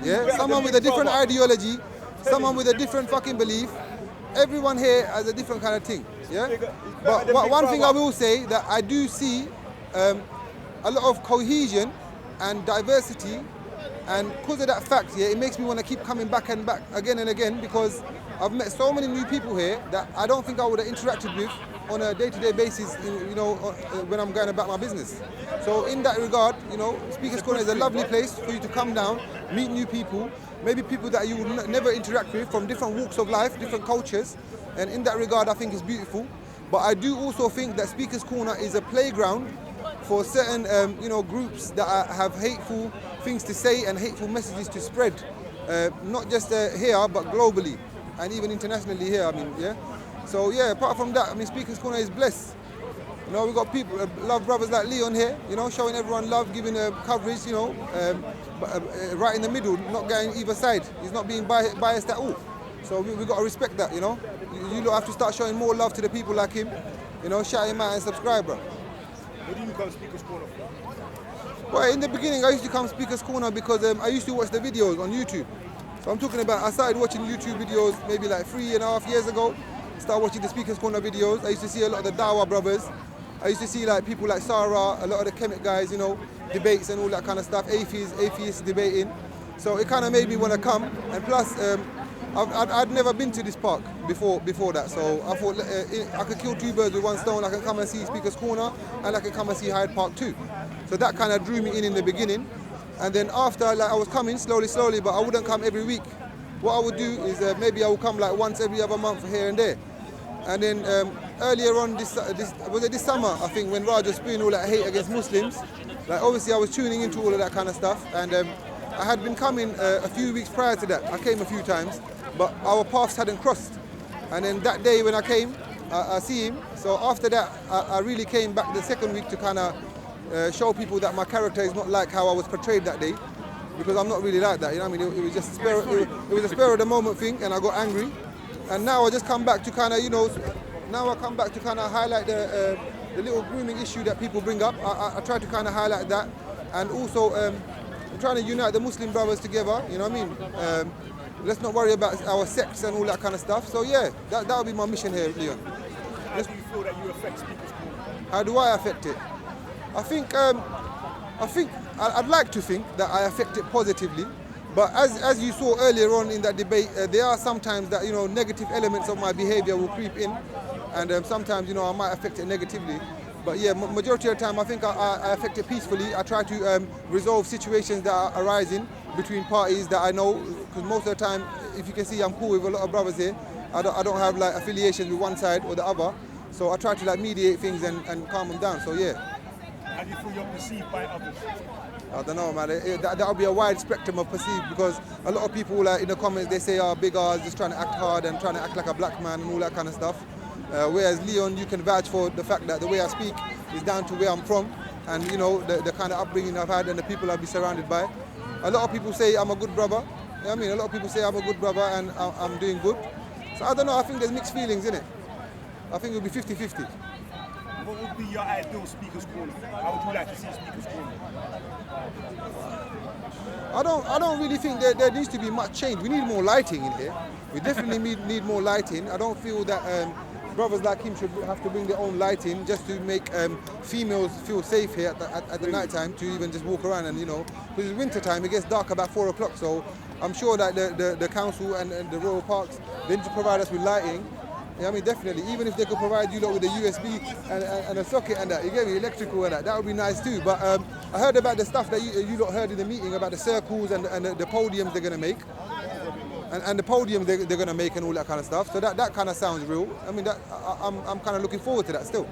Yeah? Someone with a different ideology, someone with a different fucking belief. Everyone here has a different kind of thing. Yeah? But one thing I will say, that I do see a lot of cohesion and diversity. And because of that fact, yeah, it makes me want to keep coming back and back again and again, because I've met so many new people here that I don't think I would have interacted with on a day-to-day basis, you know, when I'm going about my business. So in that regard, you know, Speaker's Corner is a lovely place for you to come down, meet new people, maybe people that you would never interact with from different walks of life, different cultures. And in that regard, I think it's beautiful. But I do also think that Speaker's Corner is a playground for certain, you know, groups that have hateful things to say and hateful messages to spread, not just here but globally and even internationally here. I mean, yeah. So yeah, apart from that, I mean, Speaker's Corner is blessed. You know, we've got people, love brothers like Leon here, you know, showing everyone love, giving coverage, you know, right in the middle, not going either side. He's not being biased at all. So we've got to respect that, you know. You lot have to start showing more love to the people like him, you know, shout him out and subscribe, bro. Where do you come Speaker's Corner from? Well, in the beginning, I used to come Speaker's Corner because I used to watch the videos on YouTube. So I'm talking about, I started watching YouTube videos maybe like 3.5 years ago. Started watching the Speaker's Corner videos. I used to see a lot of the Dawa brothers. I used to see like people like Sarah, a lot of the Kemet guys, you know, debates and all that kind of stuff, atheists debating. So it kind of made me want to come. And plus, I'd never been to this park before that, so I thought I could kill 2 birds with 1 stone. I could come and see Speaker's Corner, and I could come and see Hyde Park too. So that kind of drew me in the beginning, and then after, like, I was coming slowly, but I wouldn't come every week. What I would do is maybe I would come like once every other month here and there. And then earlier on this summer, I think, when Raj was spewing all that hate against Muslims, like obviously I was tuning into all of that kind of stuff, and I had been coming a few weeks prior to that. I came a few times, but our paths hadn't crossed. And then that day when I came, I see him. So after that, I really came back the second week to kind of show people that my character is not like how I was portrayed that day, because I'm not really like that. You know what I mean? It was just it was a spur of the moment thing, and I got angry. And now I just come back to kind of, you know, highlight the little grooming issue that people bring up. I try to kind of highlight that, and also I'm trying to unite the Muslim brothers together. You know what I mean? Let's not worry about our sects and all that kind of stuff. So yeah, that'll be my mission here, Leon. How do you feel that you affect Speakers Corner? How do I affect it? I think I'd like to think that I affect it positively. But as you saw earlier on in that debate, there are sometimes that, you know, negative elements of my behaviour will creep in, and sometimes, you know, I might affect it negatively. But yeah, majority of the time I think I affect it peacefully. I try to resolve situations that are arising between parties that I know, because most of the time, if you can see, I'm cool with a lot of brothers here. I don't have like affiliations with one side or the other, so I try to like mediate things and calm them down. So yeah. How do you feel you're perceived by others? I don't know, man. That'll be a wide spectrum of perceived, because a lot of people in the comments, they say, oh, big R's just trying to act hard and trying to act like a black man and all that kind of stuff. Whereas Leon, you can vouch for the fact that the way I speak is down to where I'm from, and you know, the kind of upbringing I've had and the people I've been surrounded by. A lot of people say I'm a good brother. You know what I mean? A lot of people say I'm a good brother and I'm doing good. So I don't know, I think there's mixed feelings in it. I think it'll be 50-50. What would be your ideal Speakers Corner? How would you like to see Speakers Corner? I don't really think there needs to be much change. We need more lighting in here. We definitely need more lighting. I don't feel that brothers like him should have to bring their own lighting just to make females feel safe here at the night time, to even just walk around. And you know, because it's winter time, it gets dark about 4 o'clock. So I'm sure that the council and the Royal Parks, they need to provide us with lighting. Yeah, I mean, definitely. Even if they could provide you lot with a USB and a socket and that, you get me, electrical and that would be nice too. But I heard about the stuff that you lot heard in the meeting about the circles and the podiums they're going to make. And the podium they're going to make and all that kind of stuff. So that kind of sounds real. I mean, I'm kind of looking forward to that still.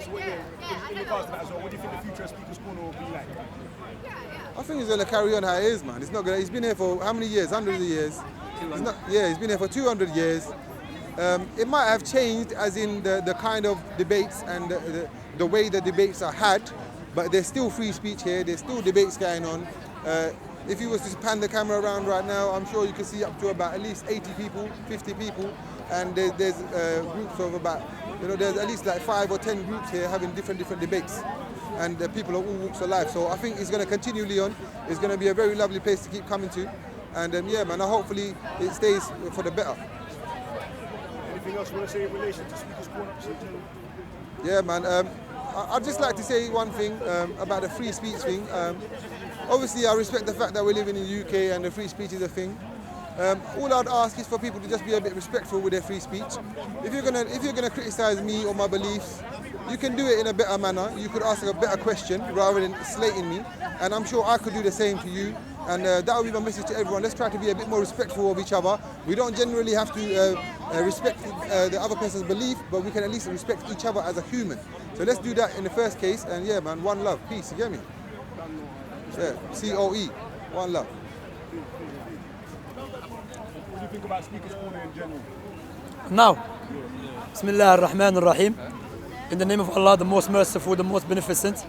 So in regards to that as well, what do you think the future of Speakers Corner will be like? I think he's going to carry on how it is, man. It's not gonna. He's been here for how many years? Hundreds of years. He's been here for 200 years. It might have changed as in the kind of debates and the way the debates are had, but there's still free speech here, there's still debates going on. If you was to pan the camera around right now, I'm sure you could see up to about at least 80 people, 50 people, and there's groups of about, you know, there's at least like 5 or 10 groups here having different debates, and people of all walks of life. So I think it's going to continue, Leon. It's going to be a very lovely place to keep coming to, and yeah, man, hopefully it stays for the better. Anything else you want to say in relation to Speakers Corner? Yeah, man. I'd just like to say one thing about the free speech thing. Obviously, I respect the fact that we're living in the UK and the free speech is a thing. All I'd ask is for people to just be a bit respectful with their free speech. If you're gonna criticize me or my beliefs, you can do it in a better manner. You could ask a better question rather than slating me, and I'm sure I could do the same to you. And that will be my message to everyone. Let's try to be a bit more respectful of each other. We don't generally have to respect the other person's belief, but we can at least respect each other as a human. So let's do that in the first case. And yeah, man, one love, peace. You get me? Yeah, COE, one love. What do you think about Speakers Corner in general? Now, Bismillah ar-Rahman ar-Rahim. In the name of Allah, the most merciful, the most beneficent.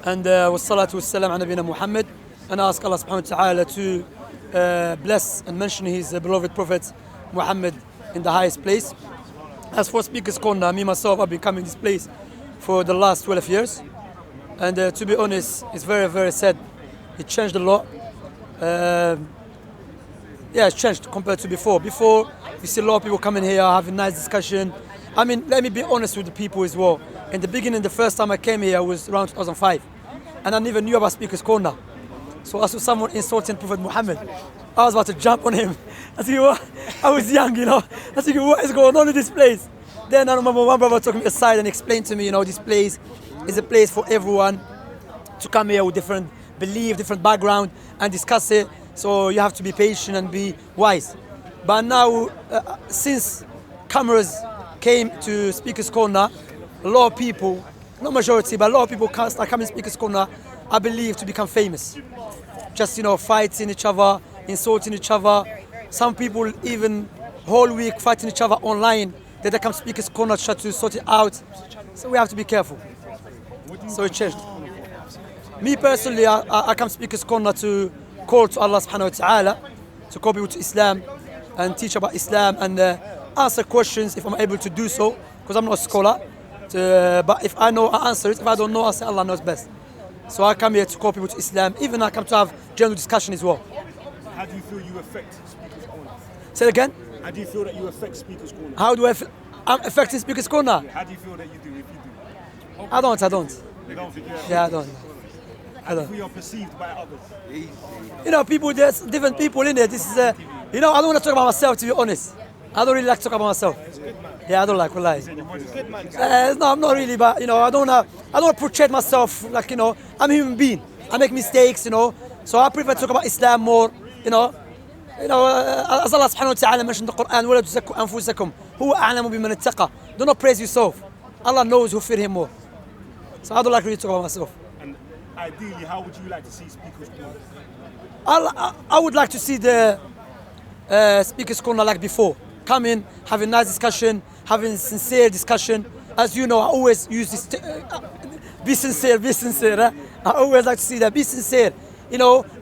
And wassalatu wassalam ala Nabiyyina Muhammad. And I ask Allah subhanahu wa ta'ala to bless and mention his beloved Prophet Muhammad in the highest place. As for Speakers Corner, me myself, I've been coming to this place for the last 12 years. And to be honest, it's very, very sad. It changed a lot. Yeah, it's changed compared to before. Before, you see a lot of people coming here, having nice discussion. I mean, let me be honest with the people as well. In the beginning, the first time I came here was around 2005. And I never knew about Speakers Corner. So I saw someone insulting Prophet Muhammad. I was about to jump on him. I was young, you know. I was thinking, what is going on in this place? Then I remember one brother took me aside and explained to me, you know, this place is a place for everyone to come here with different belief, different background and discuss it. So you have to be patient and be wise. But now, since cameras came to Speakers Corner, a lot of people, not majority, but a lot of people start coming to Speakers Corner, I believe, to become famous. just fighting each other, insulting each other. Some people even whole week fighting each other online. They come speakers corner try to sort it out. So we have to be careful. So it changed. Me personally, I come speakers corner to call to Allah subhanahu wa ta'ala, to call people to Islam and teach about Islam and answer questions if I'm able to do so, because I'm not a scholar. But if I know, I answer it. If I don't know, I say Allah knows best. So I come here to call people to Islam. Even I come to have general discussion as well. How do you feel you affect Speakers Corner? Say it again. How do you feel that you affect Speakers Corner? How do I'm affecting Speakers Corner? How do you feel that you do, if you do? I don't. You don't think you Yeah, I don't. How do you feel you're perceived by others? People, there's different people in there. This is, I don't want to talk about myself, to be honest. I don't really like to talk about myself. Yeah, I don't like, wallahi. No, I'm not really, but, I don't want to portray myself like, I'm a human being. I make mistakes, so I prefer to talk about Islam more, as Allah subhanahu wa ta'ala mentioned in the Quran, وَلَا تُزَكُّوا أَنفُسَكُمْ هُوَ أَعْلَمُ بِمَنِ اتَّقَى. Do not praise yourself. Allah knows who fear him more. So I don't like really to talk about myself. And ideally, how would you like to see Speakers Corner? I would like to see the Speakers Corner like before. Come in, have a nice discussion, having sincere discussion. As you know, I always use this, be sincere. I always like to see that, be sincere.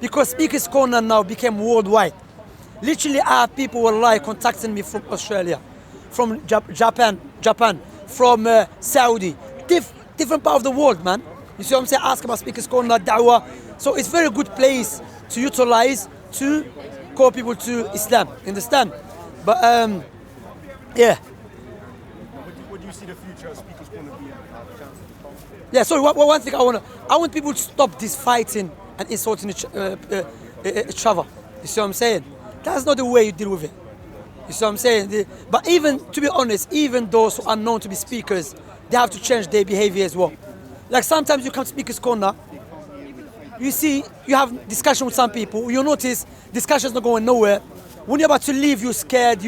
Because Speakers Corner now became worldwide. Literally, I have people contacting me from Australia, from Japan, from Saudi, different part of the world, man. You see what I'm saying? Ask about Speakers Corner, Da'wah. So it's a very good place to utilize to call people to Islam. Understand? But yeah. What do you see the future of Speakers Corner being? Yeah. Sorry. One thing I want people to stop this fighting and insulting each other. You see what I'm saying? That's not the way you deal with it. You see what I'm saying? But even, to be honest, even those who are known to be speakers, they have to change their behavior as well. Like sometimes you come to Speakers Corner, you see, you have discussion with some people, you notice discussion's not going nowhere. When you're about to leave, you're scared,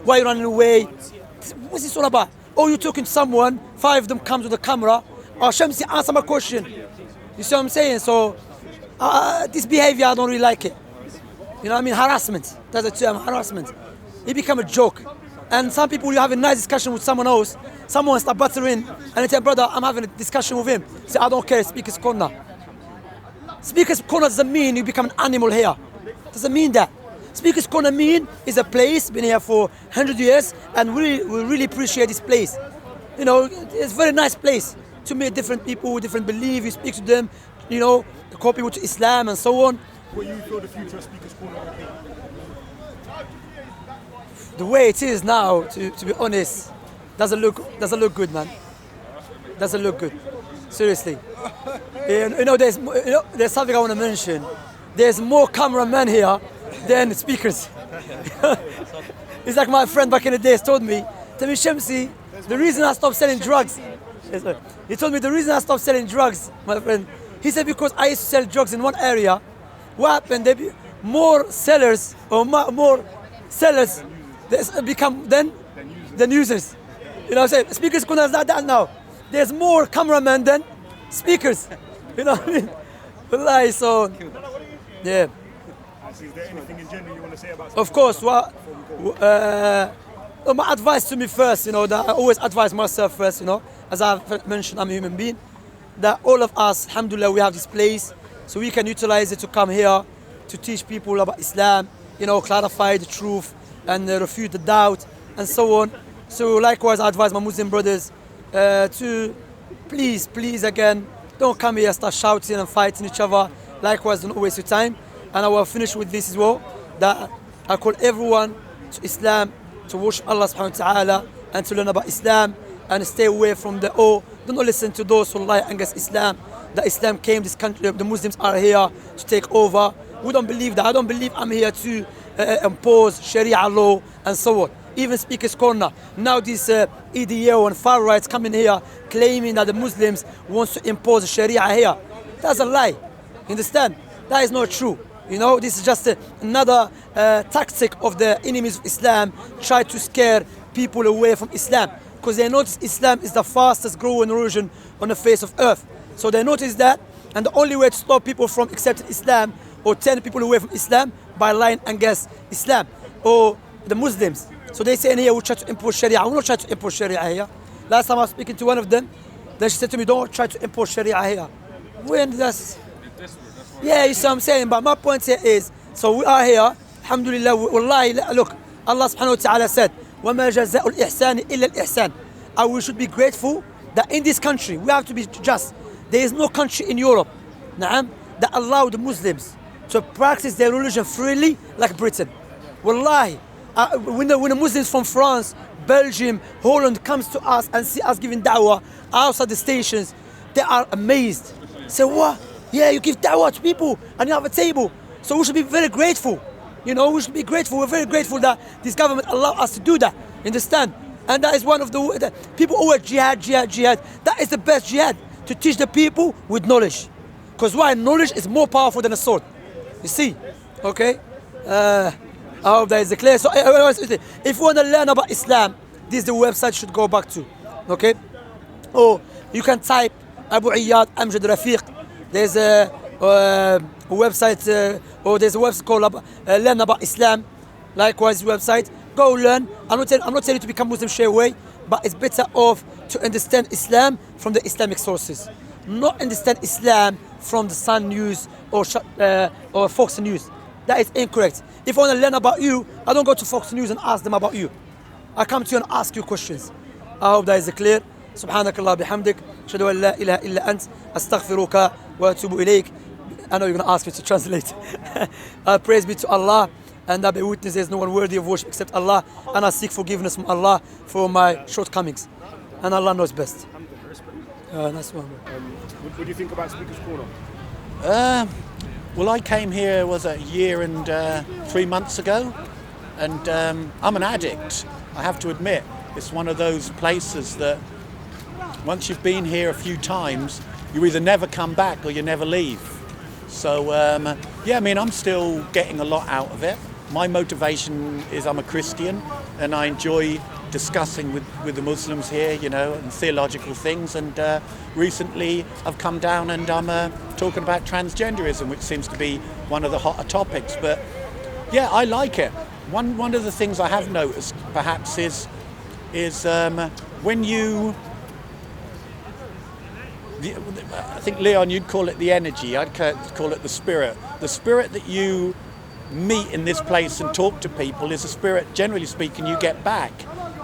why are you running away? What's this all about? Or you're talking to someone, 5 of them come to the camera, Shamsi, answer my question. You see what I'm saying? So, this behavior, I don't really like it. Harassment. That's the term, harassment. It become a joke. And some people, you have a nice discussion with someone else, someone start buttering, and they tell, brother, I'm having a discussion with him. Say, I don't care, Speakers Corner. Speakers Corner doesn't mean you become an animal here. Doesn't mean that. Speakers Corner is a place, been here for 100 years, and we really appreciate this place. It's a very nice place to meet different people, different beliefs, you speak to them, call people to Islam and so on. What do you feel the future of Speakers Corner will be? The way it is now, to be honest, doesn't look good, man. Doesn't look good. Seriously. There's something I want to mention. There's more cameramen here than speakers. It's like my friend back in the days told me, Shamsi, the reason I stopped selling drugs. He told me the reason I stopped selling drugs, my friend. He said because I used to sell drugs in one area. What happened? There be more sellers become than users. You know what I'm saying? Speakers Corner is not that now. There's more cameramen than speakers. You know what I mean? Wallahi, so yeah. Is there anything in general you want to say about? Of course. My advice to me first, that I always advise myself first, as I've mentioned, I'm a human being. That all of us, alhamdulillah, we have this place, so we can utilize it to come here to teach people about Islam, clarify the truth and refute the doubt and so on. So likewise, I advise my Muslim brothers to please again, don't come here and start shouting and fighting each other. Likewise, don't waste your time. And I will finish with this as well, that I call everyone to Islam, to worship Allah subhanahu wa ta'ala, and to learn about Islam, and stay away from do not listen to those who lie against Islam, that Islam came this country, the Muslims are here to take over. We don't believe that. I don't believe I'm here to impose Sharia law and so on. Even Speakers Corner, now this EDO and far rights coming here claiming that the Muslims want to impose Sharia here. That's a lie. Understand? That is not true. This is just another tactic of the enemies of Islam, try to scare people away from Islam. Because they notice Islam is the fastest growing religion on the face of earth. So they notice that, and the only way to stop people from accepting Islam or 10 people away from Islam by lying against Islam or the Muslims. So they say in here we try to impose Sharia. We don't try to impose Sharia here. Last time I was speaking to one of them, then she said to me, don't try to impose Sharia here. When that's... Yeah, you see what I'm saying? But my point here is, so we are here, alhamdulillah, wallahi, look, Allah subhanahu wa ta'ala said, وَمَا جَزَاءُ الْإِحْسَانِ إِلَّا الْإِحْسَانِ. And we should be grateful that in this country, we have to be just. There is no country in Europe, na'am, that allow the Muslims to practice their religion freely like Britain. Wallahi, when the Muslims from France, Belgium, Holland comes to us and see us giving da'wah outside the stations, they are amazed. Say, what? Yeah, you give da'wah to people and you have a table. So we should be very grateful. You know, we should be grateful. We're very grateful that this government allow us to do that. Understand? And that is one of the people always jihad. That is the best jihad, to teach the people with knowledge. Because why? Knowledge is more powerful than a sword. You see? Okay? I hope that is clear. So if you want to learn about Islam, this is the website you should go back to. Okay? Or you can type Abu Iyad Amjad Rafiq. There's a website, or there's a website called Learn About Islam. Likewise, website. Go learn. I'm not telling you to become Muslim straight away, but it's better off to understand Islam from the Islamic sources, not understand Islam from the Sun News or Fox News. That is incorrect. If I want to learn about you, I don't go to Fox News and ask them about you. I come to you and ask you questions. I hope that is clear. سبحانك الله بحمدك أشهد أن لا إله إلا أنت أستغفرك وأتوب إليك. I know you're going to ask me to translate. Praise be to Allah, and I bear witness there is no one worthy of worship except Allah, and I seek forgiveness from Allah for my shortcomings, and Allah knows best. That's one. What do you think about Speaker's Corner? Well, I came here, was a year and 3 months ago, and I'm an addict. I have to admit, it's one of those places that once you've been here a few times, you either never come back or you never leave. So, yeah, I mean, I'm still getting a lot out of it. My motivation is I'm a Christian and I enjoy discussing with the Muslims here, you know, and theological things. And recently I've come down and I'm talking about transgenderism, which seems to be one of the hotter topics. But yeah, I like it. One of the things I have noticed perhaps is when you... I think, Leon, you'd call it the energy, I'd call it the spirit. The spirit that you meet in this place and talk to people is a spirit, generally speaking, you get back.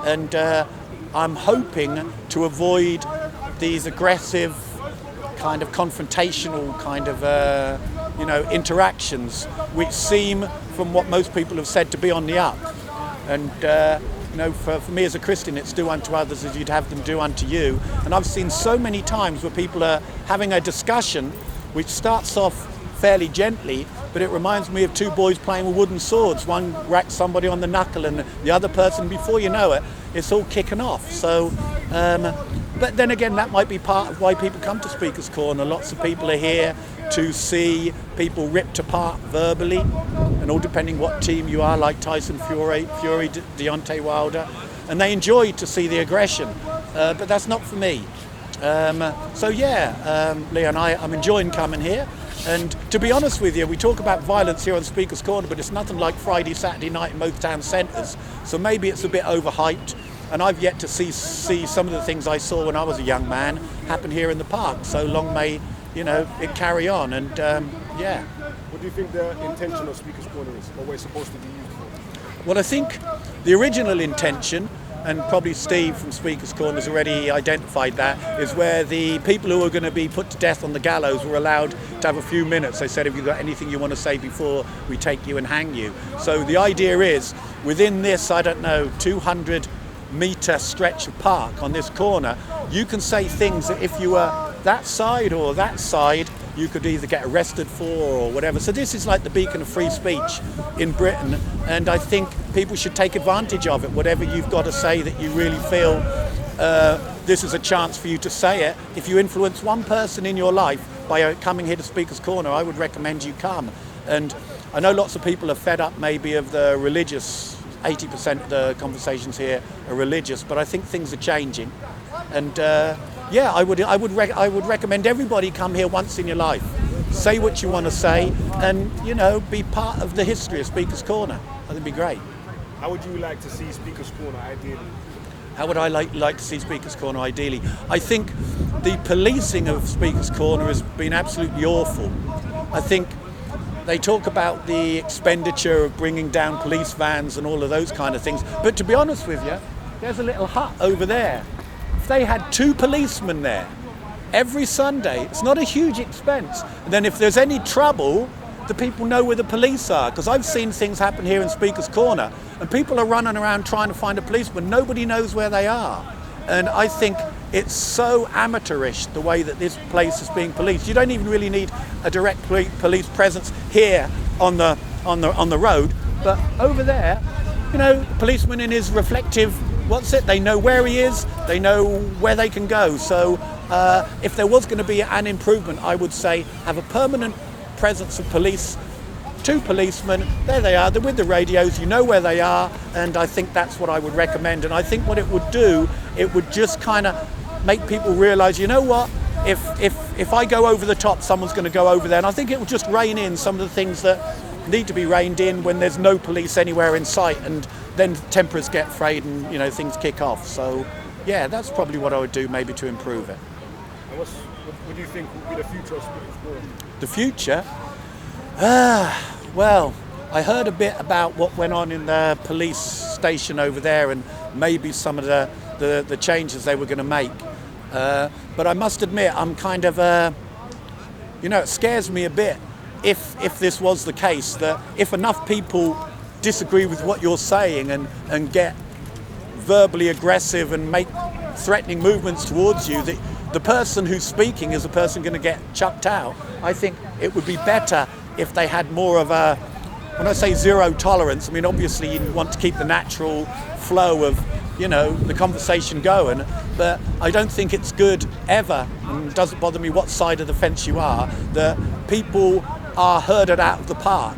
And I'm hoping to avoid these aggressive, kind of confrontational kind of, interactions, which seem, from what most people have said, to be on the up. And for me as a Christian, it's do unto others as you'd have them do unto you. And I've seen so many times where people are having a discussion which starts off fairly gently, but it reminds me of two boys playing with wooden swords. One whacks somebody on the knuckle and the other person, before you know it, it's all kicking off. So, but then again, that might be part of why people come to Speaker's Corner. Lots of people are here to see people ripped apart verbally, and all depending what team you are, like Tyson Fury, Deontay Wilder, and they enjoy to see the aggression, but that's not for me. Leon, I'm enjoying coming here, and to be honest with you, we talk about violence here on Speaker's Corner, but it's nothing like Friday, Saturday night in most town centres, so maybe it's a bit overhyped, and I've yet to see some of the things I saw when I was a young man happen here in the park. So long may it carry on, and yeah. What do you think the intention of Speaker's Corner is, or what it's supposed to be used for? Well, I think the original intention, and probably Steve from Speaker's Corner has already identified that, is where the people who are going to be put to death on the gallows were allowed to have a few minutes. They said, have you got anything you want to say before we take you and hang you? So the idea is, within this, 200-metre stretch of park on this corner, you can say things that if you were that side or that side, you could either get arrested for or whatever. So this is like the beacon of free speech in Britain, and I think people should take advantage of it. Whatever you've got to say that you really feel this is a chance for you to say it. If you influence one person in your life by coming here to Speaker's Corner, I would recommend you come. And I know lots of people are fed up maybe of the religious, 80% of the conversations here are religious, but I think things are changing. And I would recommend everybody come here once in your life. say what you want to say, and, you know, be part of the history of Speaker's Corner. I think it'd be great. How would you like to see Speaker's Corner ideally? How would I like to see Speaker's Corner ideally? I think the policing of Speaker's Corner has been absolutely awful. I think they talk about the expenditure of bringing down police vans and all of those kind of things. But to be honest with you, there's a little hut over there. If they had 2 policemen there every Sunday, it's not a huge expense. And then if there's any trouble, the people know where the police are. Because I've seen things happen here in Speaker's Corner, and people are running around trying to find a policeman. Nobody knows where they are. And I think it's so amateurish the way that this place is being policed. You don't even really need a direct police presence here on the road, but over there, you know, the policeman in his reflective, they know where he is, they know where they can go. So if there was going to be an improvement, I would say have a permanent presence of police, 2 policemen, there they are, they're with the radios, you know where they are, and I think that's what I would recommend. And I think what it would do, it would just kind of make people realise, you know what, if I go over the top, someone's going to go over there. And I think it will just rein in some of the things that need to be reined in when there's no police anywhere in sight, and then tempers get frayed and, you know, things kick off. So yeah, that's probably what I would do maybe to improve it. And what do you think will be the future of Speaker's Corner? The future? Well, I heard a bit about what went on in the police station over there, and maybe some of the changes they were going to make. But I must admit, I'm kind of, you know, it scares me a bit if this was the case, that if enough people disagree with what you're saying and get verbally aggressive and make threatening movements towards you, the person who's speaking is the person going to get chucked out. I think it would be better if they had more of a, when I say zero tolerance, I mean obviously you want to keep the natural flow of, you know, the conversation going, but I don't think it's good ever, and it doesn't bother me what side of the fence you are, that people are herded out of the park.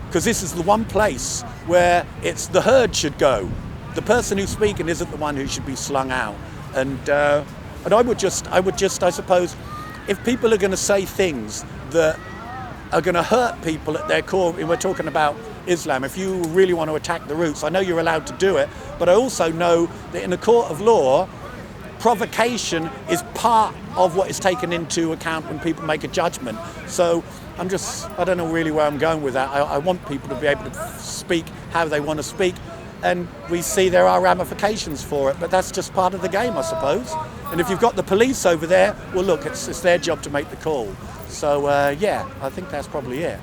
Because this is the one place where it's the herd should go. The person who's speaking isn't the one who should be slung out. And I would just, I suppose, if people are going to say things that are going to hurt people at their core, and we're talking about Islam, if you really want to attack the roots, I know you're allowed to do it, but I also know that in a court of law, provocation is part of what is taken into account when people make a judgment. So I don't know really where I'm going with that. I want people to be able to speak how they want to speak, and we see there are ramifications for it, but that's just part of the game, I suppose. And if you've got the police over there, well look, it's their job to make the call. So yeah, I think that's probably it.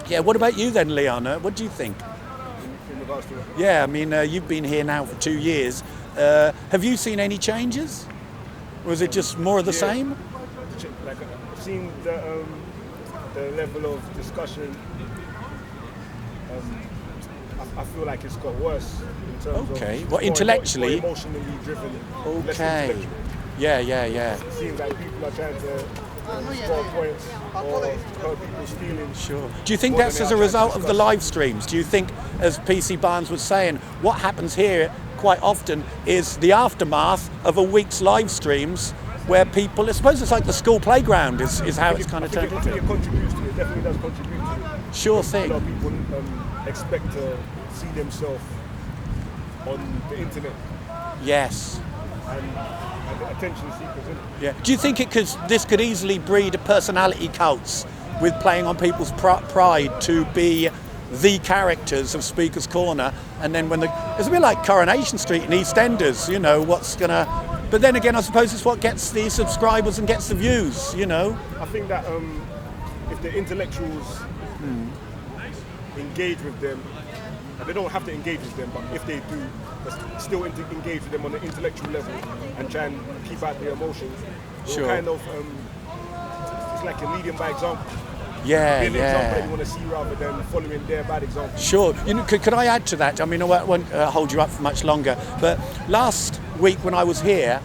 Yeah, what about you then, Leon? What do you think? In regards to it? Yeah, I mean, you've been here now for 2 years. Have you seen any changes? Or is it just more of the same? Like, I've seen the level of discussion. I feel like it's got worse in terms of what, intellectually? More emotionally driven. Okay. Yeah. It seems like people are trying to score points or hurt people's feelings. Sure. Do you think that's as a result of the live streams? Do you think, as PC Barnes was saying, what happens here quite often is the aftermath of a week's live streams where people, I suppose it's like the school playground is how it's kind of turned into? I think it contributes to it, definitely does contribute to it. Sure thing. A lot of people expect to see themselves on the internet. Yes. And attention seekers, isn't it? Yeah. Do you think this could easily breed personality cults with playing on people's pride to be the characters of Speaker's Corner, and then it's a bit like Coronation Street in EastEnders, you know, but then again, I suppose it's what gets the subscribers and gets the views, you know? I think that if the intellectuals engage with them, they don't have to engage with them, but if they do, still engage with them on the intellectual level and try and keep out their emotions, sure. Kind of, it's like a leading by example. Yeah, Being an example that you want to see rather than following their bad example. Sure. You know, could I add to that? I mean, I won't hold you up for much longer, but last week when I was here,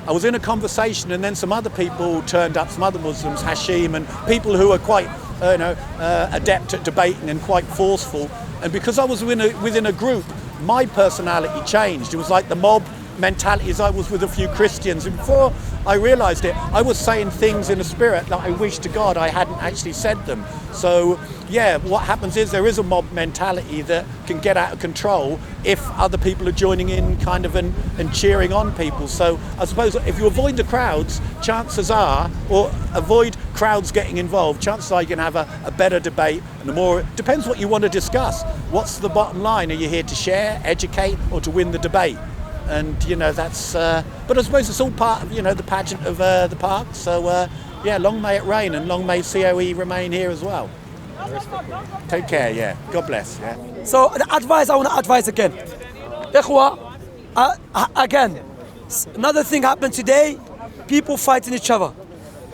I was in a conversation, and then some other people turned up, some other Muslims, Hashim, and people who are quite adept at debating and quite forceful. And because I was within a group, my personality changed. It was like the mob mentality as I was with a few Christians. And before I realised it, I was saying things in a spirit that I wish to God I hadn't actually said them. So yeah, what happens is there is a mob mentality that can get out of control if other people are joining in kind of and cheering on people. So I suppose if you avoid the crowds, chances are, or avoid crowds getting involved, chances are you can have a better debate and a more, depends what you want to discuss. What's the bottom line? Are you here to share, educate, or to win the debate? And you know, that's, but I suppose it's all part of, you know, the pageant of the park. So yeah, long may it rain and long may COE remain here as well. Take care, yeah. God bless, yeah. So the advice I want to advise again. Ikhwa, again, another thing happened today, people fighting each other.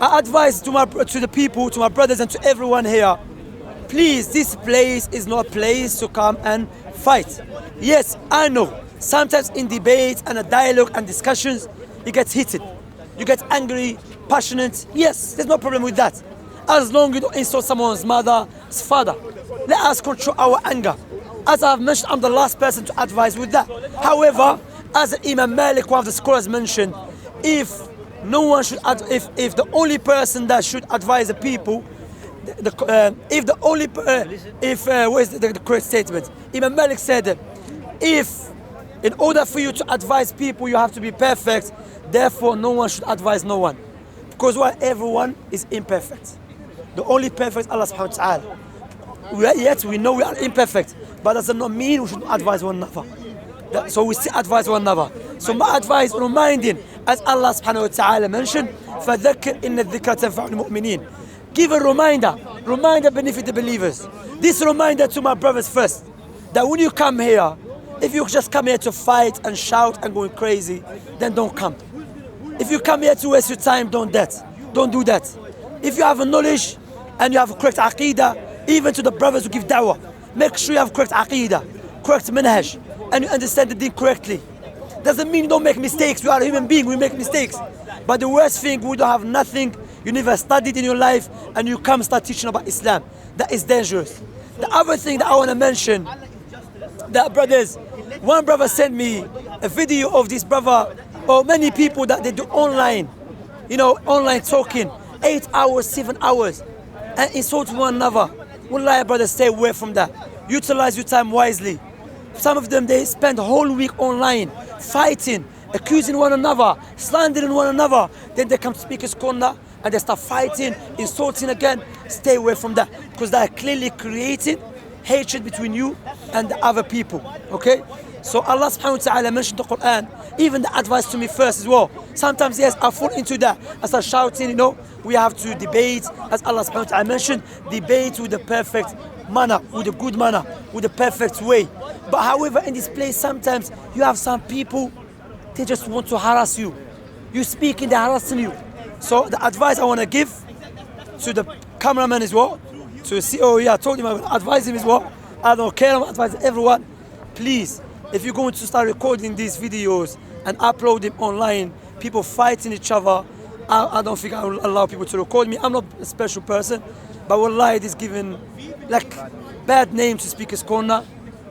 I advise to the people, to my brothers and to everyone here, please, this place is not a place to come and fight. Yes, I know, sometimes in debates and a dialogue and discussions, you get heated, you get angry, passionate. Yes, there's no problem with that. As long as you don't insult someone's mother, his father. Let us control our anger. As I've mentioned, I'm the last person to advise with that. However, as Imam Malik, one of the scholars mentioned, if no one should, if the only person that should advise the people, where's the correct statement? Imam Malik said, if in order for you to advise people, you have to be perfect, therefore no one should advise no one. Because why? Everyone is imperfect. The only perfect is Allah subhanahu wa ta'ala. Yet we know we are imperfect, but that does not mean we should advise one another. So we still advise one another. So my advice, reminding, as Allah subhanahu wa ta'ala mentioned, فَذَكِّرْ إِنَّ الذِّكْرَ تَنْفَعُ الْمُؤْمِنِينَ. Give a reminder benefit the believers. This reminder to my brothers first, that when you come here, if you just come here to fight and shout and going crazy, then don't come. If you come here to waste your time, don't do that. If you have a knowledge and you have a correct aqidah, even to the brothers who give da'wah, make sure you have correct aqidah, correct manhaj, and you understand the deen correctly. Doesn't mean you don't make mistakes. We are a human being, we make mistakes. But the worst thing, we don't have nothing, you never studied in your life, and you come start teaching about Islam. That is dangerous. The other thing that I want to mention, that brothers, one brother sent me a video of this brother, or many people that they do online, you know, online talking, 8 hours, 7 hours, and insult one another. Wallahi, brother, stay away from that. Utilize your time wisely. Some of them, they spend a whole week online, fighting, accusing one another, slandering one another. Then they come to Speaker's Corner and they start fighting, insulting again. Stay away from that, because they are clearly creating hatred between you and the other people, okay? So Allah subhanahu wa ta'ala mentioned the Quran, even the advice to me first as well. Sometimes, yes, I fall into that. I start shouting, you know, we have to debate, as Allah subhanahu wa ta'ala mentioned, debate with the perfect manner, with a good manner, with the perfect way. But however, in this place, sometimes you have some people, they just want to harass you. You speak and they're harassing you. So the advice I want to give to the cameraman as well, to COE, I told him I will advise him as well. I don't care, I'm advising everyone. Please, if you're going to start recording these videos and upload them online, people fighting each other, I don't think I will allow people to record me. I'm not a special person, but wallahi, it is giving like bad name to Speaker's Corner,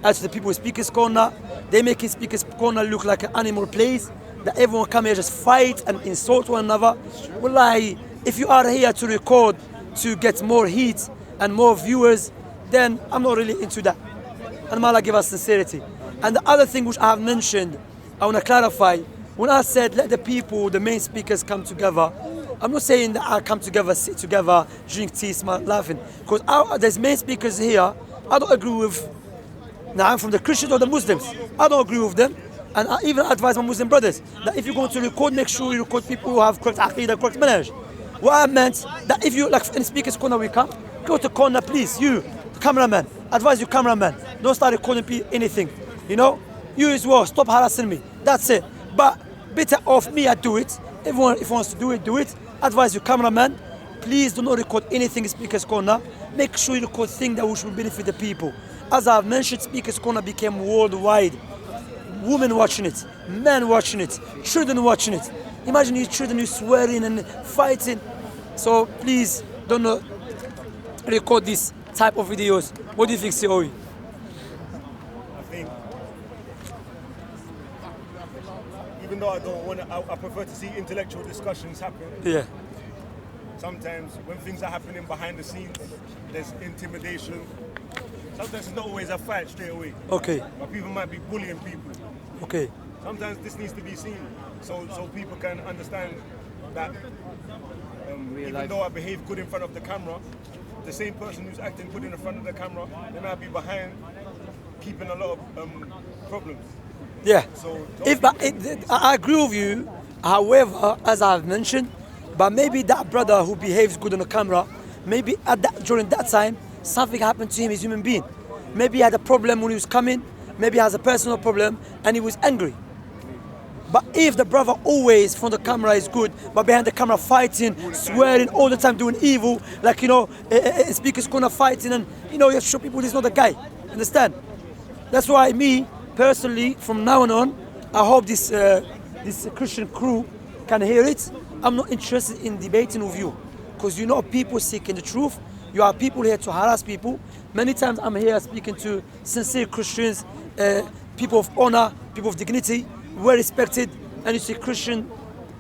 as to the people in Speaker's Corner. They making Speaker's Corner look like an animal place, that everyone come here just fight and insult one another. Wallahi, if you are here to record to get more heat and more viewers, then I'm not really into that. And may Allah give us sincerity. And the other thing which I have mentioned, I want to clarify. When I said let the people, the main speakers come together, I'm not saying that I come together, sit together, drink tea, smile, laughing. Because there's main speakers here, I don't agree with. Now I'm from the Christians or the Muslims. I don't agree with them. And I even advise my Muslim brothers that if you're going to record, make sure you record people who have correct aqidah, correct manhaj. What I meant, that if you, like in Speaker's Corner we come, go to corner please, you, the cameraman, advise you cameraman, don't start recording anything, you know? You as well, stop harassing me, that's it. But better off me, I do it. Everyone, if wants to do it, do it. Advise you cameraman, please do not record anything in Speaker's Corner. Make sure you record things that will benefit the people. As I've mentioned, Speaker's Corner became worldwide. Women watching it, men watching it, children watching it. Imagine your children, you swearing and fighting. So please don't record this type of videos. What do you think, COE? I think even though I don't want to, I prefer to see intellectual discussions happen. Yeah. Sometimes when things are happening behind the scenes, there's intimidation. Sometimes it's not always a fight straight away. Okay. But people might be bullying people. Okay. Sometimes this needs to be seen so people can understand that even though I behave good in front of the camera, the same person who's acting good in front of the camera, they might be behind keeping a lot of problems. Yeah. So I agree with you. However, as I've mentioned, but maybe that brother who behaves good on the camera, maybe during that time, something happened to him as a human being. Maybe he had a problem when he was coming, maybe he has a personal problem, and he was angry. But if the brother always from the camera is good, but behind the camera fighting, swearing all the time, doing evil, like, you know, speakers corner fighting, and, you know, you have to show people he's not the guy. Understand? That's why me, personally, from now on, I hope this Christian crew can hear it. I'm not interested in debating with you, because you know people seeking the truth. You are people here to harass people. Many times I'm here speaking to sincere Christians, people of honor, people of dignity, well respected, and you see Christian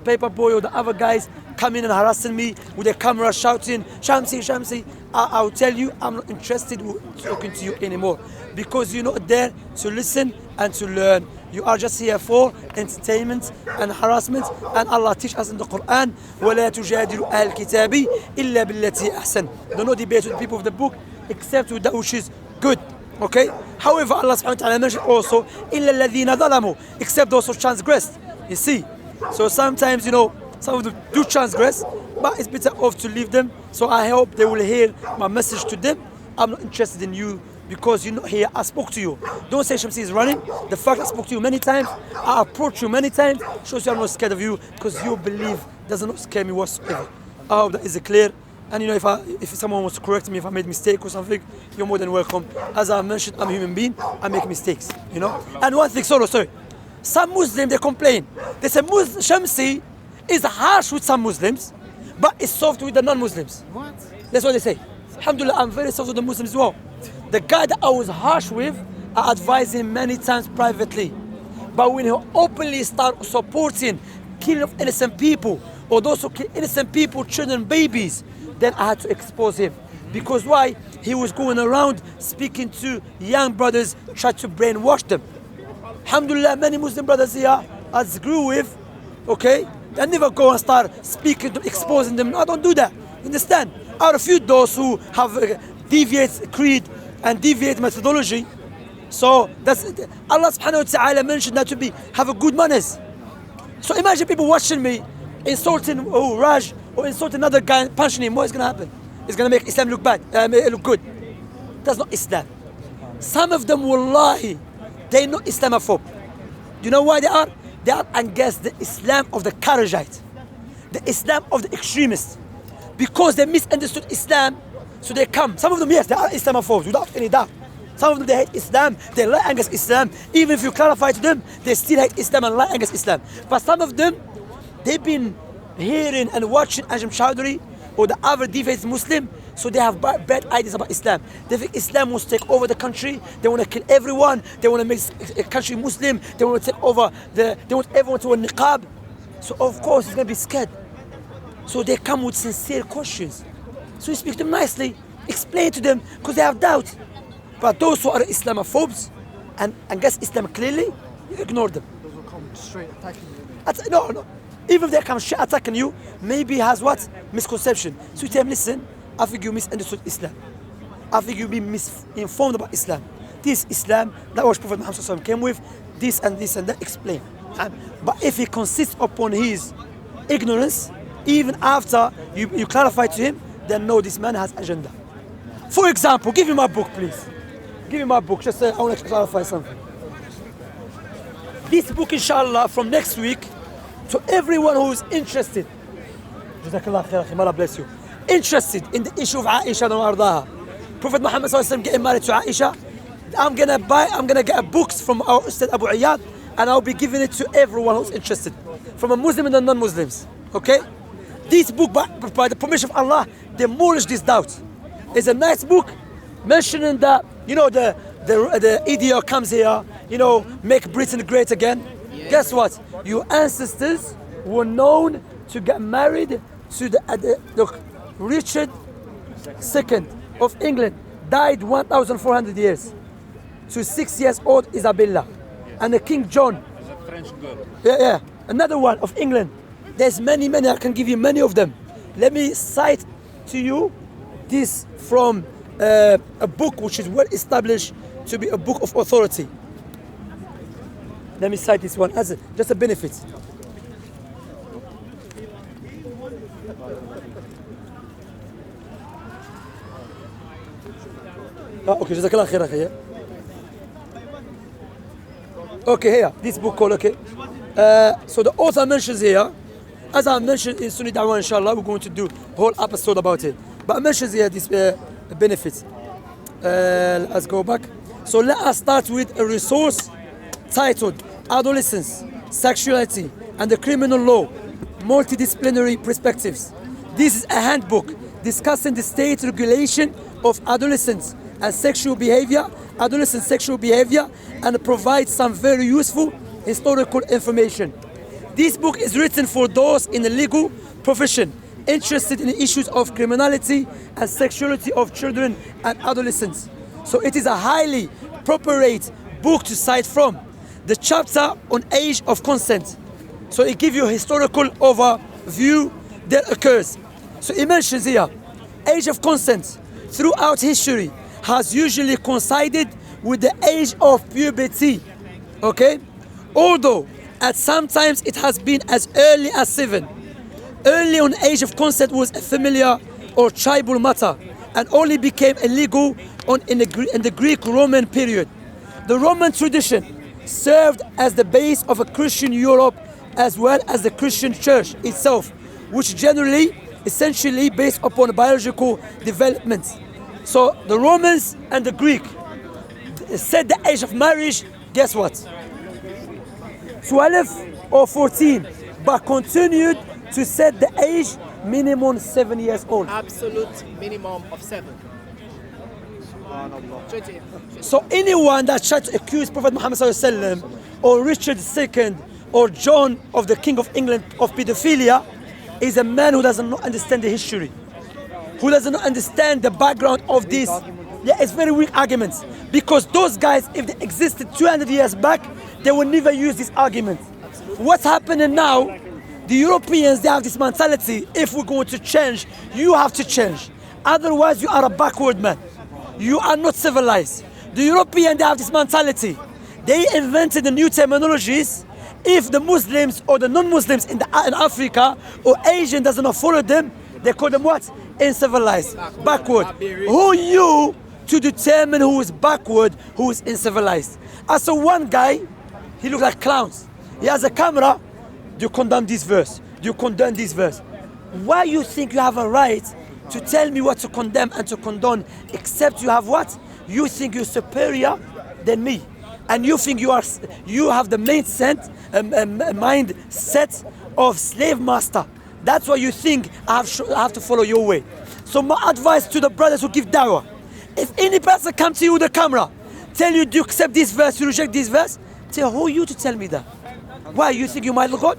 paper boy or the other guys coming and harassing me with their camera shouting, Shamsi, Shamsi. I'll tell you, I'm not interested in talking to you anymore, because you're not there to listen and to learn. You are just here for entertainment and harassment, and Allah teaches us in the Quran, وَلَا تُجَادِلُوا أَهْلَ الْكِتَابِ إِلَّا بِالَّتِي أَحْسَنُ. Do not debate with the people of the book except with that which is good. Okay? However, Allah subhanahu wa ta'ala mentioned also, إِلَّا الَّذِينَ ظَلَمُوا, except those who transgressed. You see? So sometimes, you know, some of them do transgress, but it's better off to leave them. So I hope they will hear my message to them. I'm not interested in you, because you're not here. I spoke to you. Don't say Shamsi is running. The fact I spoke to you many times, I approached you many times, shows you I'm not scared of you, because your belief does not scare me whatsoever. I hope that is clear. And you know, if someone wants to correct me if I made a mistake or something, you're more than welcome. As I mentioned, I'm a human being. I make mistakes, you know. And one thing, sorry. Some Muslims, they complain. They say Shamsi is harsh with some Muslims, but is soft with the non-Muslims. What? That's what they say. Alhamdulillah, I'm very soft with the Muslims as well. The guy that I was harsh with, I advised him many times privately. But when he openly started supporting killing of innocent people, or those who kill innocent people, children, babies, then I had to expose him. Because why? He was going around speaking to young brothers, trying to brainwash them. Alhamdulillah, many Muslim brothers here I grew with, okay? They never go and start speaking to exposing them. No, I don't do that. Understand? I refute those who have deviated creed and deviate methodology. So that's Allah subhanahu wa ta'ala mentioned that to have a good manners. So imagine people watching me insulting Raj or insulting another guy and punching him. What is going to happen? It's going to make Islam look bad, look good. That's not Islam. Some of them, wallahi, they're not Islamophobe. You know why they are? They are against the Islam of the Kharijite, the Islam of the extremists, because they misunderstood Islam. So they come. Some of them, yes, they are Islamophobes, without any doubt. Some of them, they hate Islam, they lie against Islam. Even if you clarify to them, they still hate Islam and lie against Islam. But some of them, they've been hearing and watching Ajam Chowdhury or the other deviated Muslim, so they have bad ideas about Islam. They think Islam wants to take over the country, they want to kill everyone, they want to make a country Muslim, they want to take over, they want everyone to wear niqab. So of course, he's going to be scared. So they come with sincere questions. So you speak to them nicely, explain to them, because they have doubt. But those who are Islamophobes and against Islam clearly, you ignore them. Those will come straight attacking you. No. Even if they come straight attacking you, maybe he has what? Misconception. So you tell him, listen, I think you misunderstood Islam. I think you've been misinformed about Islam. This Islam, that was Prophet Muhammad came with, this and that, explain. But if he consists upon his ignorance, even after you clarify to him, then no, this man has agenda. For example, give me my book, please. Give me my book, just I want to clarify something. This book, inshallah, from next week, to everyone who is interested, Jazakallah khair, akhi, Allah bless you, interested in the issue of Aisha and Ardaha, Prophet Muhammad getting married to Aisha, I'm gonna get books from our Ustad Abu Iyad, and I'll be giving it to everyone who's interested, from a Muslim and the non-Muslims. Okay? This book, by the permission of Allah, demolish this doubt. It's a nice book mentioning that, you know, the EDR comes here, you know, make Britain great again. guess what? Your ancestors were known to get married to the Richard II of England, died 1,400 years. To 6 years old Isabella. And the King John. French girl. Yeah. Another one of England. There's many, I can give you many of them. Let me cite to you this from a book which is well established to be a book of authority. Let me cite this one as just a benefit. Okay, Jazakallah khair, akhi. Okay, here, this book called, okay. So the author mentions here, as I mentioned in Sunni Dawah, inshallah, we're going to do a whole episode about it. But I mentions here this benefits. Let's go back. So let us start with a resource titled Adolescence, Sexuality and the Criminal Law, Multidisciplinary Perspectives. This is a handbook discussing the state regulation of adolescence and sexual behavior, adolescent sexual behavior, and provides some very useful historical information. This book is written for those in the legal profession interested in the issues of criminality and sexuality of children and adolescents. So it is a highly appropriate book to cite from. The chapter on age of consent. So it gives you a historical overview that occurs. So it mentions here, age of consent throughout history has usually coincided with the age of puberty, okay? Although at sometimes it has been as early as 7. Early on, age of consent was a familiar or tribal matter and only became illegal in the Greek-Roman period. The Roman tradition served as the base of a Christian Europe as well as the Christian church itself, which generally essentially based upon biological development. So the Romans and the Greek set the age of marriage, guess what? 12 or 14, but continued to set the age minimum 7 years old. Absolute minimum of 7. So anyone that tried to accuse Prophet Muhammad ﷺ or Richard II or John of the King of England of pedophilia is a man who doesn't understand the history, who doesn't understand the background of this. Yeah, it's very weak arguments, because those guys, if they existed 200 years back, they would never use this argument. What's happening now, the Europeans, they have this mentality, if we're going to change, you have to change. Otherwise, you are a backward man. You are not civilized. The Europeans, they have this mentality. They invented the new terminologies. If the Muslims or the non-Muslims in Africa or Asian does not follow them, they call them what? Uncivilized, backward. Who are you to determine who is backward, who is uncivilized? I saw one guy, he looked like clowns. He has a camera. Do you condemn this verse? Do you condemn this verse? Why you think you have a right to tell me what to condemn and to condone, except you have what? You think you're superior than me. And you think you have the mindset of slave master. That's why you think I have to follow your way. So my advice to the brothers who give dawah, if any person comes to you with a camera, tell you, do you accept this verse, you reject this verse, tell who are you to tell me that? Why, you think you might look good?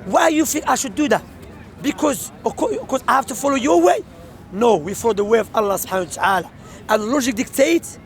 Why you think I should do that? Because I have to follow your way? No, we follow the way of Allah subhanahu wa ta'ala. And logic dictates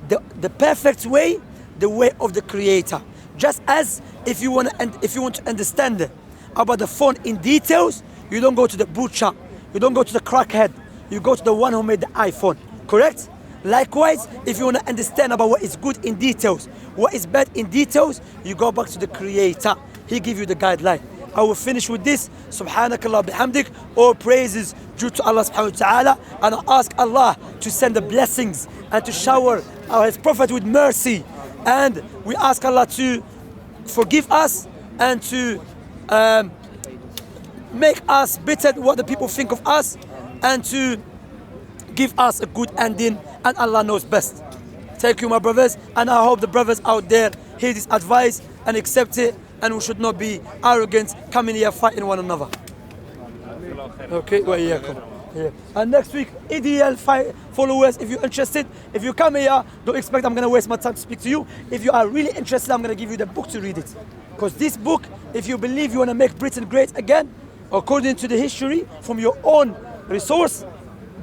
the perfect way, the way of the Creator. Just as if you want to understand about the phone in details, you don't go to the butcher, you don't go to the crackhead, you go to the one who made the iPhone, correct? Likewise, if you want to understand about what is good in details, what is bad in details, you go back to the Creator. He gives you the guideline. I will finish with this. Subhanakallah bihamdik. All praises due to Allah subhanahu wa ta'ala. And I ask Allah to send the blessings and to shower His Prophet with mercy. And we ask Allah to forgive us and to make us better what the people think of us, and to give us a good ending, and Allah knows best. Thank you, my brothers, and I hope the brothers out there hear this advice and accept it, and we should not be arrogant coming here fighting one another. Okay, wa iyyakum. Yeah. And next week, EDL followers, if you're interested, if you come here, don't expect I'm going to waste my time to speak to you. If you are really interested, I'm going to give you the book to read it. Because this book, if you believe you want to make Britain great again, according to the history, from your own resource,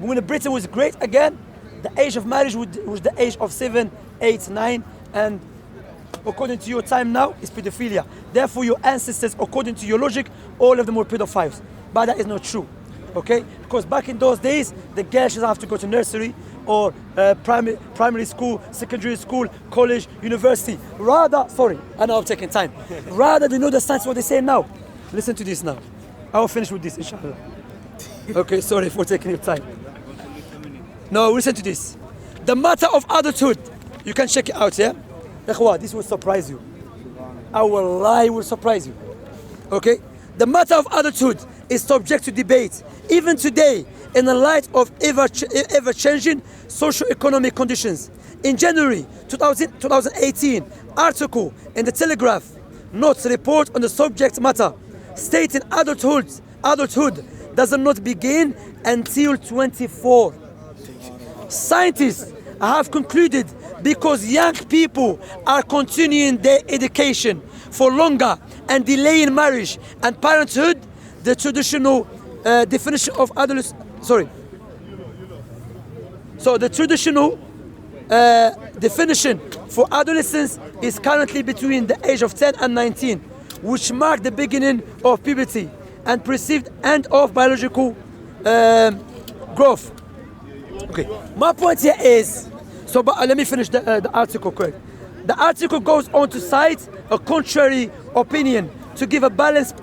when Britain was great again, the age of marriage was the age of 7, 8, 9, and according to your time now, is pedophilia. Therefore, your ancestors, according to your logic, all of them were pedophiles. But that is not true, okay? Because back in those days, the girls should have to go to nursery or primary school, secondary school, college, university. Rather, sorry, I know I'm taking time. Rather than know the science what they say now. Listen to this now. I will finish with this, inshallah. Okay, sorry for taking your time. No, listen to this. The matter of adulthood, you can check it out, yeah? This will surprise you. Our lie will surprise you. Okay? The matter of adulthood is subject to debate, even today, in the light of ever-changing socio-economic conditions. In January 2018, article in the Telegraph notes report on the subject matter, stating adulthood does not begin until 24. Scientists have concluded because young people are continuing their education for longer and delaying marriage and parenthood, the traditional definition of adolescence. So the traditional definition for adolescence is currently between the age of 10 and 19, which mark the beginning of puberty and perceived end of biological growth. Okay, my point here is, but let me finish the article quick. The article goes on to cite a contrary opinion to give a balanced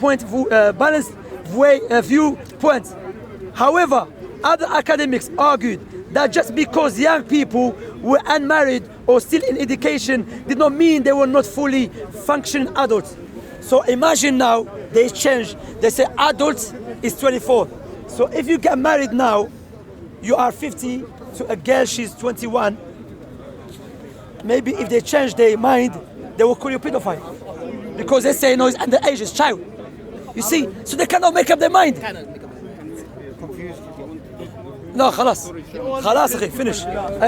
viewpoint. However, other academics argued that just because young people were unmarried or still in education did not mean they were not fully functioning adults. So imagine now they change. They say adults is 24. So if you get married now, you are 50 to a girl, she's 21. Maybe if they change their mind, they will call you pedophile. Because they say, no, it's underage, it's child. You see? So they cannot make up their mind. No, خلاص. خلاص أخي, finish.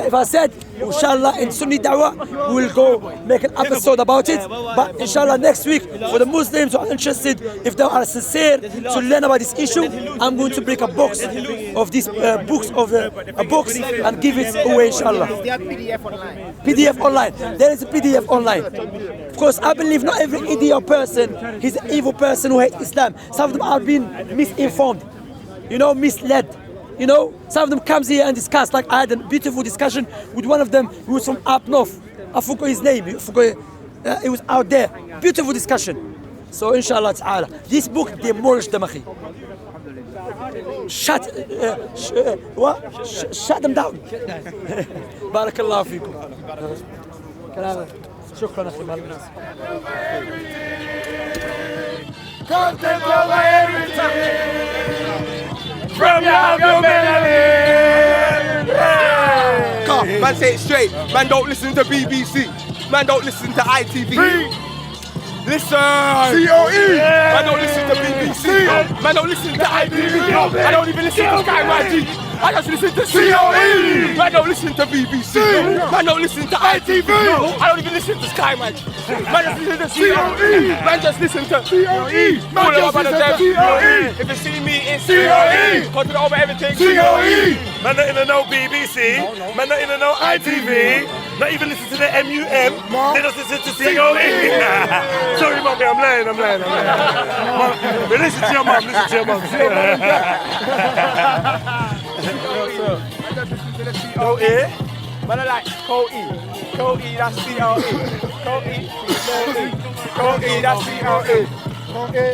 If I said, inshallah, in Sunni Dawah, we will go make an episode about it. But inshallah, next week, for the Muslims who are interested, if they are sincere to learn about this issue, I'm going to break a box of these books and give it away, inshallah. PDF online. There is a PDF online. Of course, I believe not every idiot person is an evil person who hates Islam. Some of them are being misinformed, misled. Some of them comes here and discuss, like I had a beautiful discussion with one of them who was from up north. I forgot his name. It was out there. Beautiful discussion. So inshallah ta'ala, this book demolished them, akhi. Shut them down. Barakallahu fikum. شكرا أخي. Content over everything. From your humanity. Man, say it straight. Man, don't listen to BBC. Man, don't listen to ITV. Listen. COE. Man, don't listen to BBC. Man, don't listen to ITV. I don't even listen to Sky YG. I just listen to COE. Man, don't listen to BBC. Man, don't listen to ITV. I don't even listen to Sky Magic. Man, just listen to COE. Man, just listen to COE. Man, just listen to COE. If you see me, it's COE. Content over everything. COE. Man, not even know BBC. Man, not even know ITV. Not even listen to the MUM. They just listen to COE. Sorry, mommy, I'm lying. But listen to your mom. COE. Man, I like COE. COE, that's COE. COE, that's COE. COE.